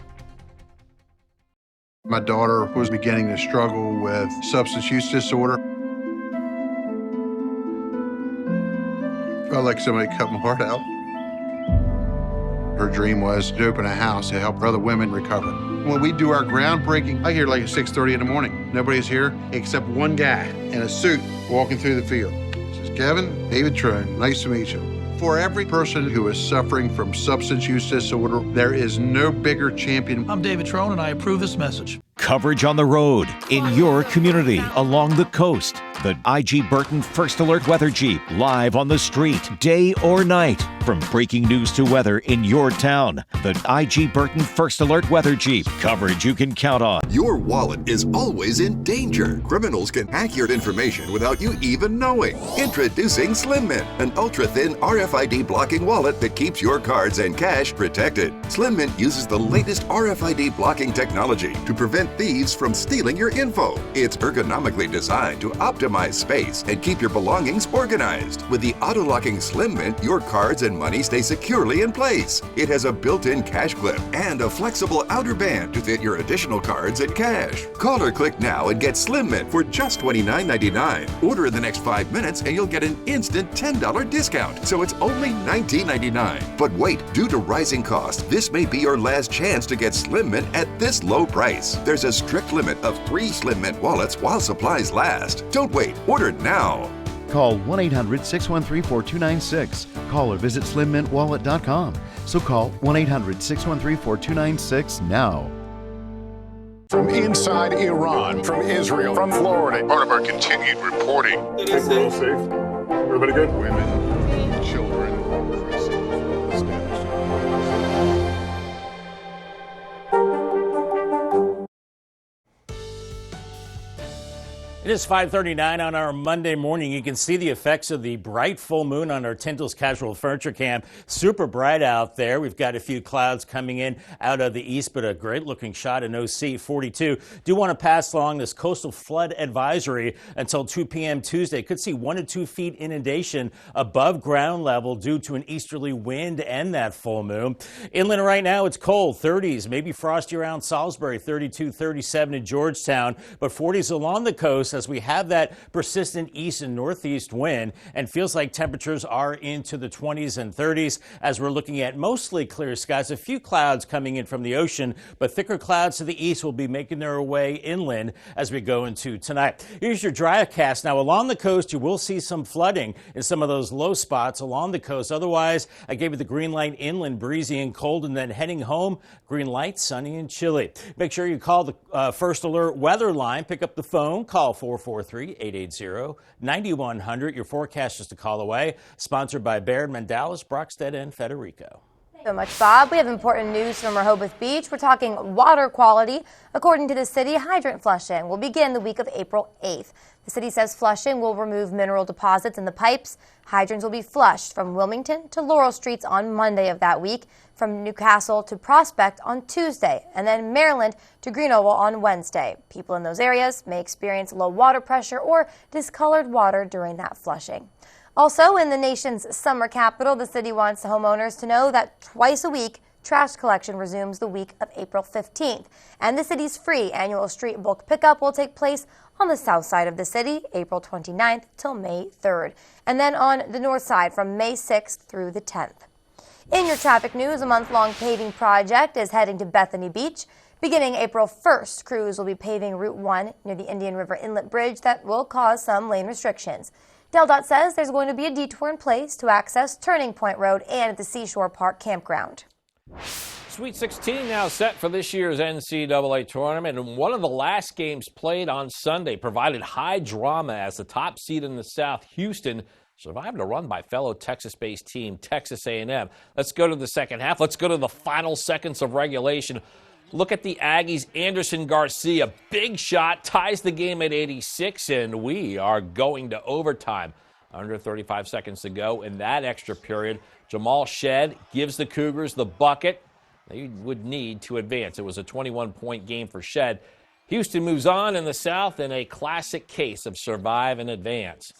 My daughter was beginning to struggle with substance use disorder. Felt like somebody cut my heart out. Her dream was to open a house to help other women recover. When we do our groundbreaking, I hear like at 6:30 in the morning. Nobody's here except one guy in a suit walking through the field. He says, Kevin, David Trone, nice to meet you. For every person who is suffering from substance use disorder, there is no bigger champion. I'm David Trone, and I approve this message. Coverage on the road, in your community, along the coast. The IG Burton First Alert Weather Jeep, live on the street, day or night. From breaking news to weather in your town, the IG Burton First Alert Weather Jeep. Coverage you can count on. Your wallet is always in danger. Criminals can hack your information without you even knowing. Introducing Slim Mint, an ultra-thin RFID blocking wallet that keeps your cards and cash protected. Slim Mint uses the latest RFID blocking technology to prevent thieves from stealing your info. It's ergonomically designed to optimize space and keep your belongings organized. With the auto-locking Slim Mint, your cards and money stay securely in place. It has a built-in cash clip and a flexible outer band to fit your additional cards and cash. Call or click now and get Slim Mint for just $29.99. Order in the next 5 minutes and you'll get an instant $10 discount. So it's only $19.99. But wait, due to rising costs, this may be your last chance to get Slim Mint at this low price. There's a strict limit of 3 Slim Mint wallets while supplies last. Don't wait, order now. Call 1-800-613-4296. Call or visit slimmintwallet.com. So call 1-800-613-4296 now. From inside Iran, from Israel, from Florida. Part of our continued reporting. Take it all safe. Everybody good? Women, children, It is 5:39 on our Monday morning. You can see the effects of the bright full moon on our Tyndall's Casual Furniture Cam. Super bright out there. We've got a few clouds coming in out of the east, but a great looking shot in OC 42. Do want to pass along this coastal flood advisory until 2 p.m. Tuesday. Could see 1 to 2 feet inundation above ground level due to an easterly wind and that full moon. Inland right now, it's cold, 30s, maybe frosty around Salisbury, 32, 37 in Georgetown, but 40s along the coast as we have that persistent east and northeast wind, and feels like temperatures are into the 20s and 30s as we're looking at mostly clear skies. A few clouds coming in from the ocean, but thicker clouds to the east will be making their way inland as we go into tonight. Here's your drycast. Now along the coast, you will see some flooding in some of those low spots along the coast. Otherwise, I gave you the green light inland, breezy and cold, and then heading home, green light, sunny and chilly. Make sure you call the First Alert weather line. Pick up the phone, call 443-880-9100. Your forecast just a call away. Sponsored by Baird, Mandalis, Brockstead, and Federico. So much, Bob. We have important news from Rehoboth Beach. We're talking water quality. According to the city, hydrant flushing will begin the week of April 8th. The city says flushing will remove mineral deposits in the pipes. Hydrants will be flushed from Wilmington to Laurel Streets on Monday of that week, from Newcastle to Prospect on Tuesday, and then Maryland to Greenville on Wednesday. People in those areas may experience low water pressure or discolored water during that flushing. Also, in the nation's summer capital, the city wants homeowners to know that twice a week, trash collection resumes the week of April 15th. And the city's free annual street bulk pickup will take place on the south side of the city, April 29th till May 3rd. And then on the north side from May 6th through the 10th. In your traffic news, a month-long paving project is heading to Bethany Beach. Beginning April 1st, crews will be paving Route 1 near the Indian River Inlet Bridge that will cause some lane restrictions. DelDOT says there's going to be a detour in place to access Turning Point Road and at the Seashore Park Campground. Sweet 16 now set for this year's NCAA tournament, and one of the last games played on Sunday provided high drama as the top seed in the South, Houston, survived a run by fellow Texas-based team Texas A&M. Let's go to the second half. Let's go to the final seconds of regulation. Look at the Aggies. Anderson Garcia, big shot, ties the game at 86, and we are going to overtime. Under 35 seconds to go in that extra period. Jamal Shedd gives the Cougars the bucket they would need to advance. It was a 21-point game for Shedd. Houston moves on in the South in a classic case of survive and advance.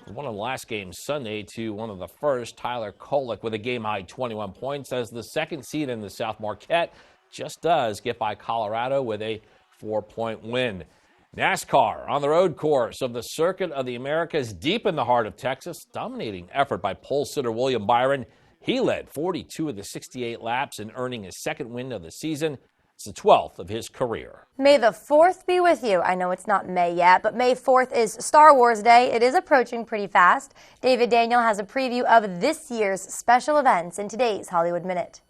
One of the last games Sunday to one of the first, Tyler Kolek with a game-high 21 points as the second seed in the South. Marquette just does get by Colorado with a 4-point win. NASCAR on the road course of the Circuit of the Americas deep in the heart of Texas. Dominating effort by pole sitter William Byron. He led 42 of the 68 laps and earning his second win of the season. It's the 12th of his career. May the 4th be with you. I know it's not May yet, but May 4th is Star Wars Day. It is approaching pretty fast. David Daniel has a preview of this year's special events in today's Hollywood Minute.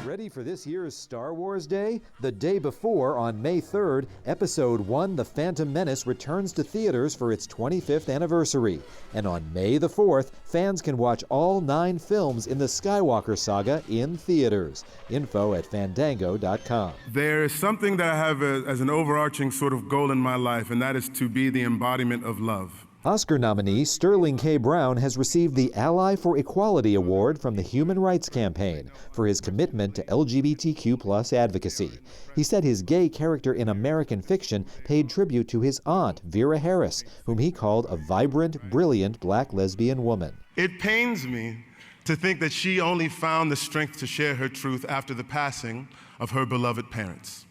Ready for this year's Star Wars Day? The day before, on May 3rd, Episode 1, The Phantom Menace, returns to theaters for its 25th anniversary. And on May the 4th, fans can watch all 9 films in the Skywalker saga in theaters. Info at Fandango.com. There is something that I have as an overarching sort of goal in my life, and that is to be the embodiment of love. Oscar nominee Sterling K. Brown has received the Ally for Equality Award from the Human Rights Campaign for his commitment to LGBTQ+ advocacy. He said his gay character in American fiction paid tribute to his aunt, Vera Harris, whom he called a vibrant, brilliant black lesbian woman. It pains me to think that she only found the strength to share her truth after the passing of her beloved parents.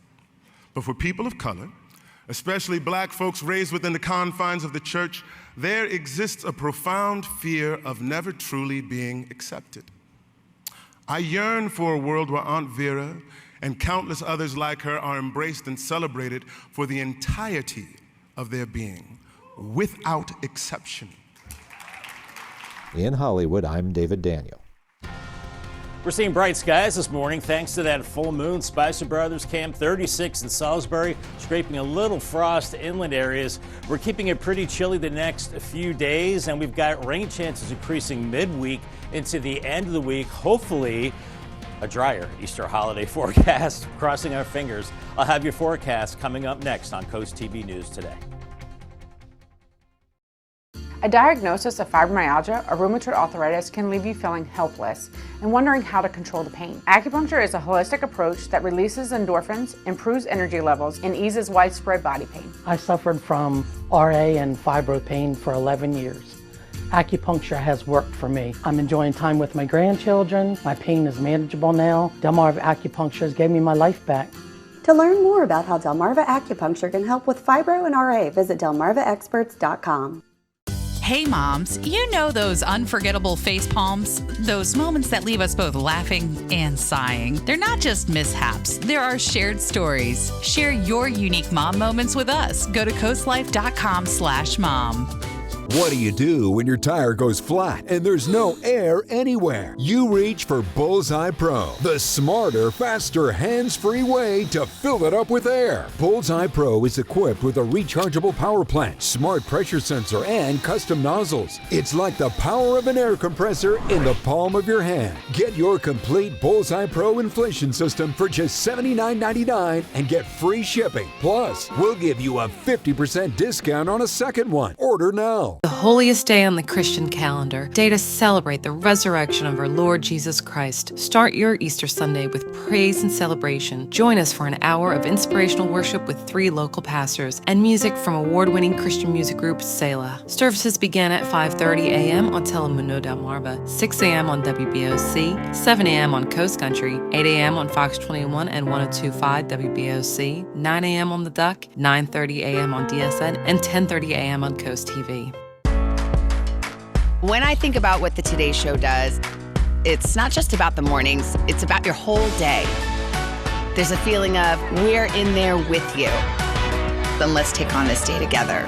But for people of color, especially black folks raised within the confines of the church, there exists a profound fear of never truly being accepted. I yearn for a world where Aunt Vera and countless others like her are embraced and celebrated for the entirety of their being, without exception. In Hollywood, I'm David Daniel. We're seeing bright skies this morning thanks to that full moon. Spicer Brothers Camp 36 in Salisbury, scraping a little frost inland areas. We're keeping it pretty chilly the next few days, and we've got rain chances increasing midweek into the end of the week. Hopefully, a drier Easter holiday forecast. Crossing our fingers. I'll have your forecast coming up next on Coast TV News Today. A diagnosis of fibromyalgia or rheumatoid arthritis can leave you feeling helpless and wondering how to control the pain. Acupuncture is a holistic approach that releases endorphins, improves energy levels, and eases widespread body pain. I suffered from RA and fibro pain for 11 years. Acupuncture has worked for me. I'm enjoying time with my grandchildren. My pain is manageable now. Delmarva Acupuncture has gave me my life back. To learn more about how Delmarva Acupuncture can help with fibro and RA, visit delmarvaexperts.com. Hey moms, you know those unforgettable face palms? Those moments that leave us both laughing and sighing. They're not just mishaps, there are shared stories. Share your unique mom moments with us. Go to coastlife.com/mom. What do you do when your tire goes flat and there's no air anywhere? You reach for Bullseye Pro, the smarter, faster, hands-free way to fill it up with air. Bullseye Pro is equipped with a rechargeable power plant, smart pressure sensor, and custom nozzles. It's like the power of an air compressor in the palm of your hand. Get your complete Bullseye Pro inflation system for just $79.99 and get free shipping. Plus, we'll give you a 50% discount on a second one. Order now. The holiest day on the Christian calendar, day to celebrate the resurrection of our Lord Jesus Christ. Start your Easter Sunday with praise and celebration. Join us for an hour of inspirational worship with 3 local pastors and music from award-winning Christian music group Selah. Services begin at 5:30 a.m. on Telemundo Delmarva, 6 a.m. on WBOC, 7 a.m. on Coast Country, 8 a.m. on Fox 21 and 102.5 WBOC, 9 a.m. on The Duck, 9:30 a.m. on DSN, and 10:30 a.m. on Coast TV. When I think about what the Today Show does, it's not just about the mornings, it's about your whole day. There's a feeling of we're in there with you. Then let's take on this day together.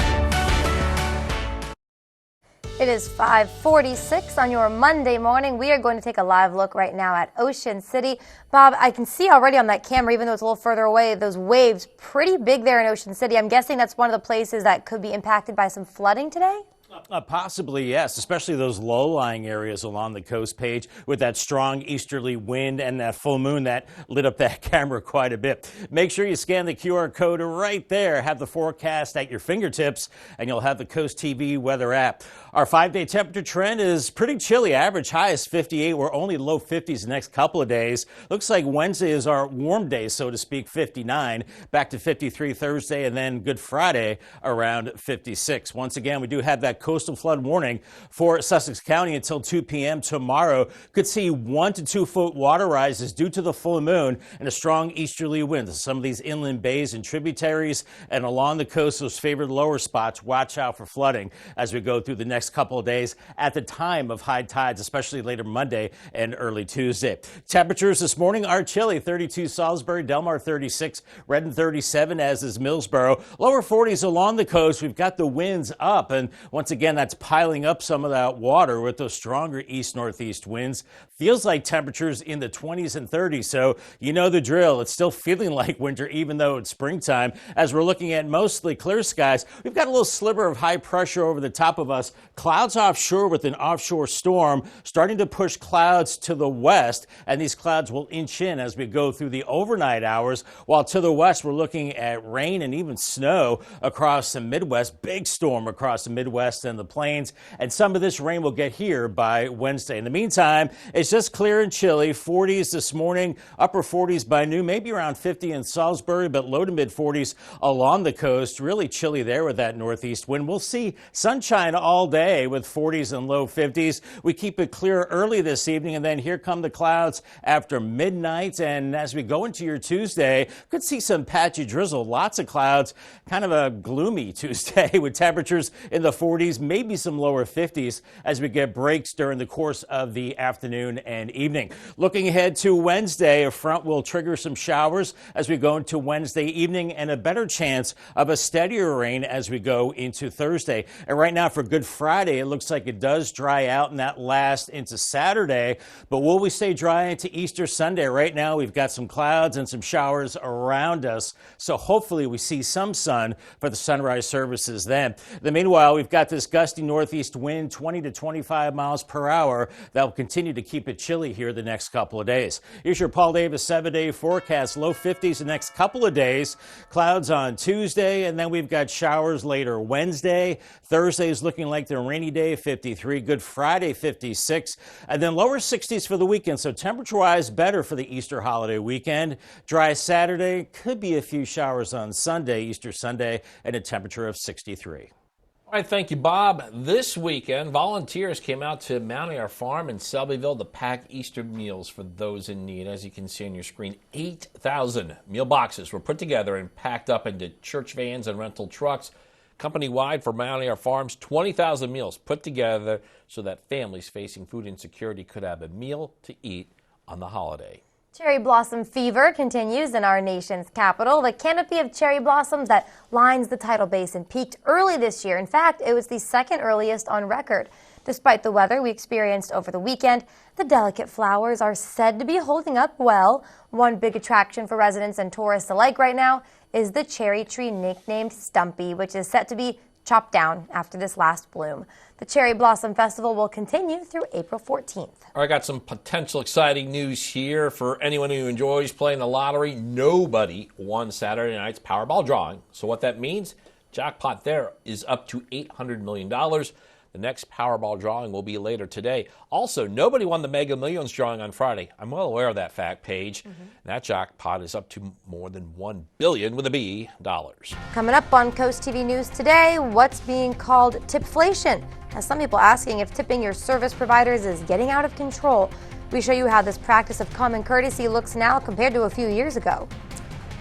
It is 5:46 on your Monday morning. We are going to take a live look right now at Ocean City. Bob, I can see already on that camera, even though it's a little further away, those waves pretty big there in Ocean City. I'm guessing that's one of the places that could be impacted by some flooding today? Possibly, yes, especially those low-lying areas along the coast page with that strong easterly wind and that full moon that lit up that camera quite a bit. Make sure you scan the QR code right there, have the forecast at your fingertips, and you'll have the Coast TV weather app. Our 5-day temperature trend is pretty chilly. Average high is 58. We're only low 50s the next couple of days. Looks like Wednesday is our warm day, so to speak, 59. Back to 53 Thursday, and then Good Friday around 56. Once again, we do have that coastal flood warning for Sussex County until 2 p.m. tomorrow. Could see 1 to 2 foot water rises due to the full moon and a strong easterly wind. Some of these inland bays and tributaries and along the coast, those favored lower spots, watch out for flooding as we go through the next couple of days at the time of high tides, especially later Monday and early Tuesday. Temperatures this morning are chilly. 32 Salisbury, Delmar 36, Redden 37, as is Millsboro. Lower 40s along the coast. We've got the winds up, and once again, that's piling up some of that water with those stronger east-northeast winds. Feels like temperatures in the 20s and 30s, so you know the drill. It's still feeling like winter, even though it's springtime. As we're looking at mostly clear skies, we've got a little sliver of high pressure over the top of us. Clouds offshore with an offshore storm starting to push clouds to the west, and these clouds will inch in as we go through the overnight hours, while to the west we're looking at rain and even snow across the Midwest. Big storm across the Midwest and the plains, and some of this rain will get here by Wednesday. In the meantime, it's just clear and chilly. 40s this morning, upper 40s by noon, maybe around 50 in Salisbury, but low to mid 40s along the coast. Really chilly there with that northeast wind. We'll see sunshine all day with 40s and low 50s. We keep it clear early this evening, and then here come the clouds after midnight. And as we go into your Tuesday, could see some patchy drizzle. Lots of clouds. Kind of a gloomy Tuesday with temperatures in the 40s 40s, maybe some lower 50s as we get breaks during the course of the afternoon and evening. Looking ahead to Wednesday, a front will trigger some showers as we go into Wednesday evening and a better chance of a steadier rain as we go into Thursday. And right now for Good Friday, it looks like it does dry out and that lasts into Saturday. But will we stay dry into Easter Sunday? Right now we've got some clouds and some showers around us. So hopefully we see some sun for the sunrise services then. Meanwhile, we've got this gusty northeast wind, 20 to 25 miles per hour. That will continue to keep it chilly here the next couple of days. Here's your Paul Davis 7-day forecast. Low 50s the next couple of days. Clouds on Tuesday, and then we've got showers later Wednesday. Thursday is looking like the rainy day, 53. Good Friday, 56. And then lower 60s for the weekend. So temperature-wise, better for the Easter holiday weekend. Dry Saturday. Could be a few showers on Sunday, Easter Sunday, and a temperature of 63. All right, thank you, Bob. This weekend, volunteers came out to Mount Air Farm in Selbyville to pack Easter meals for those in need. As you can see on your screen, 8,000 meal boxes were put together and packed up into church vans and rental trucks. Company-wide for Mount Air Farms, 20,000 meals put together so that families facing food insecurity could have a meal to eat on the holiday. Cherry blossom fever continues in our nation's capital. The canopy of cherry blossoms that lines the tidal basin peaked early this year. In fact, it was the second earliest on record. Despite the weather we experienced over the weekend, the delicate flowers are said to be holding up well. One big attraction for residents and tourists alike right now is the cherry tree nicknamed Stumpy, which is set to be chopped down after this last bloom. The Cherry Blossom Festival will continue through April 14th. I got some potential exciting news here for anyone who enjoys playing the lottery. Nobody won Saturday night's Powerball drawing. So what that means, jackpot there is up to $800 million. The next Powerball drawing will be later today. Also, nobody won the Mega Millions drawing on Friday. I'm well aware of that fact, Paige. That jackpot is up to more than $1 billion with a B dollars. Coming up on Coast TV News today, what's being called tipflation? Has some people asking if tipping your service providers is getting out of control. We show you how this practice of common courtesy looks now compared to a few years ago.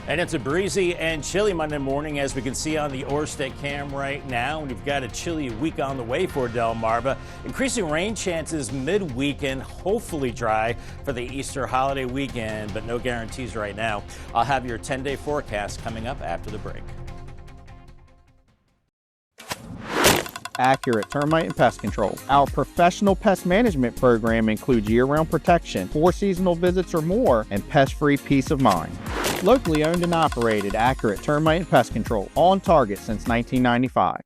And it's a breezy and chilly Monday morning, as we can see on the Orsted cam right now. We've got a chilly week on the way for Delmarva. Increasing rain chances midweek and hopefully dry for the Easter holiday weekend, but no guarantees right now. I'll have your 10-day forecast coming up after the break. Accurate termite and pest control. Our professional pest management program includes year-round protection, 4 seasonal visits or more, and pest-free peace of mind. Locally owned and operated, Accurate Termite and Pest Control, on target since 1995.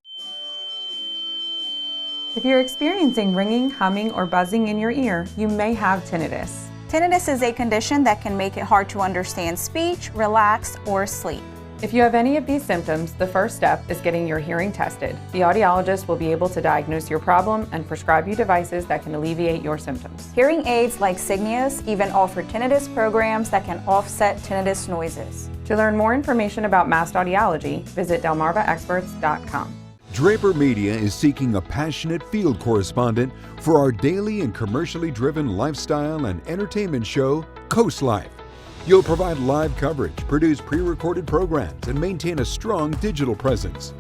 If you're experiencing ringing, humming, or buzzing in your ear, you may have tinnitus. Tinnitus is a condition that can make it hard to understand speech, relax, or sleep. If you have any of these symptoms, the first step is getting your hearing tested. The audiologist will be able to diagnose your problem and prescribe you devices that can alleviate your symptoms. Hearing aids like Signius even offer tinnitus programs that can offset tinnitus noises. To learn more information about Massed Audiology, visit delmarvaexperts.com. Draper Media is seeking a passionate field correspondent for our daily and commercially driven lifestyle and entertainment show, Coast Life. You'll provide live coverage, produce pre-recorded programs, and maintain a strong digital presence.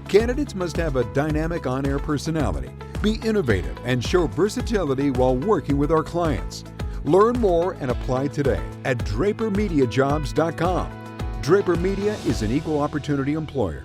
Candidates must have a dynamic on-air personality, be innovative, and show versatility while working with our clients. Learn more and apply today at drapermediajobs.com. Draper Media is an equal opportunity employer.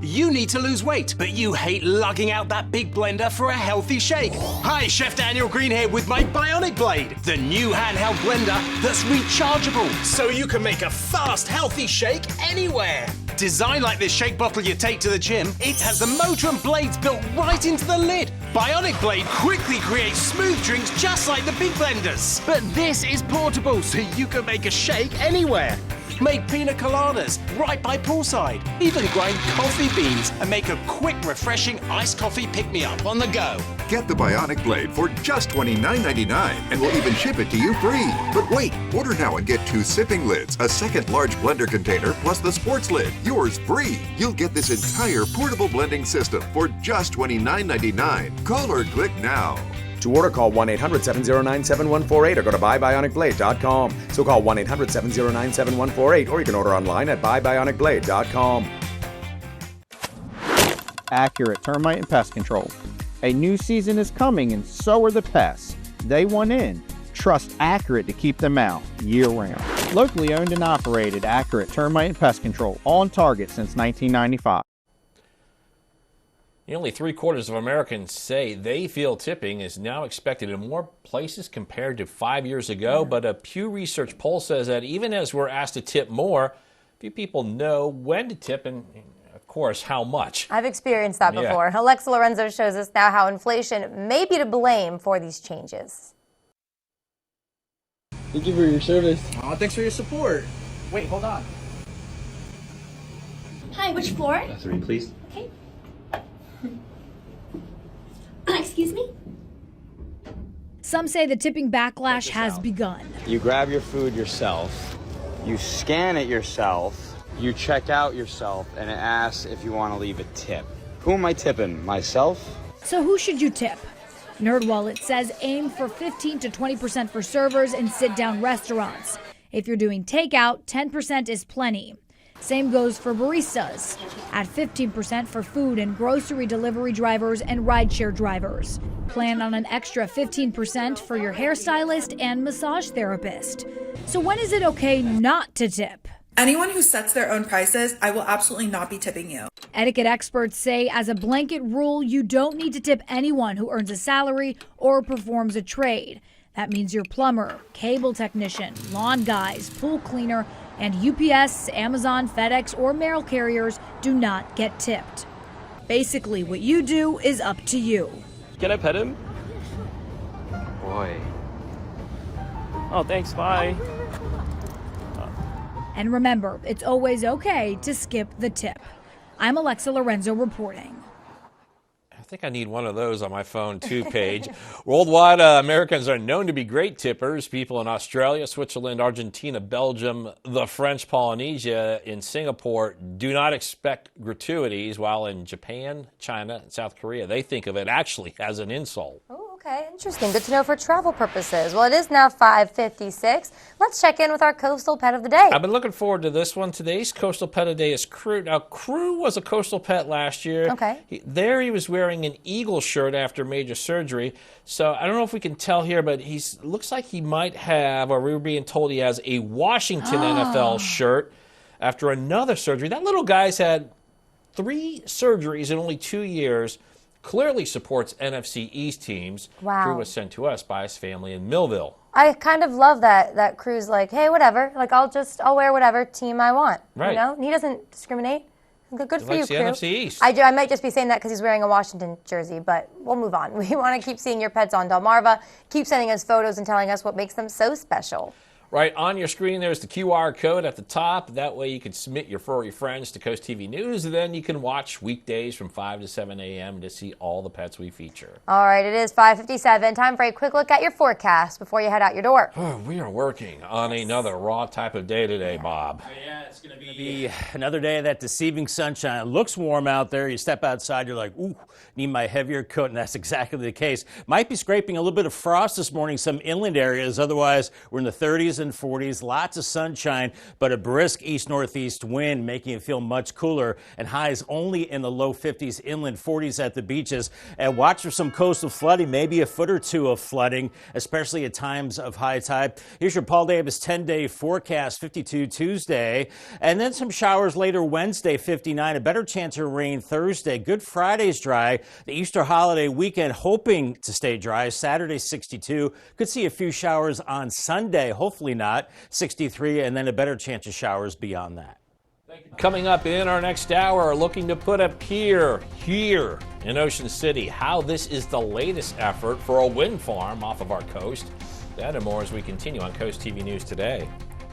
You need to lose weight, but you hate lugging out that big blender for a healthy shake. Hi, Chef Daniel Green here with my Bionic Blade, the new handheld blender that's rechargeable, so you can make a fast, healthy shake anywhere. Designed like this shake bottle you take to the gym, it has the motor and blades built right into the lid. Bionic Blade quickly creates smooth drinks just like the big blenders. But this is portable, so you can make a shake anywhere. Make pina coladas right by poolside. Even grind coffee beans and make a quick, refreshing iced coffee pick-me-up on the go. Get the Bionic Blade for just $29.99 and we'll even ship it to you free. But wait, order now and get 2 sipping lids, a second large blender container, plus the sports lid. Yours free. You'll get this entire portable blending system for just $29.99. Call or click now. To order, call 1-800-709-7148 or go to buybionicblade.com. So call 1-800-709-7148 or you can order online at buybionicblade.com. accurate termite and pest control. A new season is coming and so are the pests. They want in. Trust Accurate to keep them out year-round. Locally owned and operated, Accurate Termite and Pest Control, on target since 1995. Nearly 3/4 of Americans say they feel tipping is now expected in more places compared to 5 years ago. But a Pew Research poll says that even as we're asked to tip more, few people know when to tip and, of course, how much. I've experienced that before. Yeah. Alexa Lorenzo shows us now how inflation may be to blame for these changes. Thank you for your service. Oh, thanks for your support. Wait, hold on. Hi, which floor? 3, please. Okay. Excuse me? Some say the tipping backlash has begun. You grab your food yourself, you scan it yourself, you check out yourself, and it asks if you want to leave a tip. Who am I tipping? Myself? So who should you tip? NerdWallet says aim for 15 to 20% for servers in sit-down restaurants. If you're doing takeout, 10% is plenty. Same goes for baristas, at 15% for food and grocery delivery drivers and rideshare drivers. Plan on an extra 15% for your hairstylist and massage therapist. So when is it okay not to tip? Anyone who sets their own prices, I will absolutely not be tipping you. Etiquette experts say as a blanket rule, you don't need to tip anyone who earns a salary or performs a trade. That means your plumber, cable technician, lawn guys, pool cleaner, and UPS, Amazon, FedEx, or mail carriers do not get tipped. Basically, what you do is up to you. Can I pet him? Boy. Oh, thanks. Bye. And remember, it's always okay to skip the tip. I'm Alexa Lorenzo reporting. I think I need one of those on my phone too, Paige. Worldwide, Americans are known to be great tippers. People in Australia, Switzerland, Argentina, Belgium, the French Polynesia, in Singapore do not expect gratuities, while in Japan, China, and South Korea, they think of it actually as an insult. Okay, interesting. Good to know for travel purposes. Well, it is now 5:56. Let's check in with our coastal pet of the day. I've been looking forward to this one. Today's coastal pet of the day is Crew. Now, Crew was a coastal pet last year. Okay. He was wearing an Eagle shirt after major surgery. So I don't know if we can tell here, but looks like he might have, or we were being told he has, a Washington NFL shirt after another surgery. That little guy's had 3 surgeries in only 2 years. Clearly supports NFC East teams. Wow. Crew was sent to us by his family in Millville. I kind of love that Crew's like, hey, whatever. Like, I'll wear whatever team I want. Right. You know? And he doesn't discriminate. Good for you, likes the Crew. NFC East. I might just be saying that because he's wearing a Washington jersey, but we'll move on. We want to keep seeing your pets on Delmarva. Keep sending us photos and telling us what makes them so special. Right on your screen, there's the QR code at the top. That way you can submit your furry friends to Coast TV News, and then you can watch weekdays from 5 to 7 a.m. to see all the pets we feature. All right, it is 5:57. Time for a quick look at your forecast before you head out your door. We are working on another raw type of day today, Bob. Yeah, it's going to be another day of that deceiving sunshine. It looks warm out there. You step outside, you're like, ooh, need my heavier coat, and that's exactly the case. Might be scraping a little bit of frost this morning, some inland areas. Otherwise, we're in the 30s and 40s. Lots of sunshine, but a brisk east-northeast wind making it feel much cooler, and highs only in the low 50s inland, 40s at the beaches. And watch for some coastal flooding, maybe a foot or two of flooding, especially at times of high tide. Here's your Paul Davis 10-day forecast, 52 Tuesday, and then some showers later Wednesday, 59. A better chance of rain Thursday. Good Friday's dry. The Easter holiday weekend hoping to stay dry. Saturday, 62. Could see a few showers on Sunday, hopefully not. 63, and then a better chance of showers beyond that. Coming up in our next hour, looking to put a pier here in Ocean City. How this is the latest effort for a wind farm off of our coast. That and more as we continue on Coast TV News Today.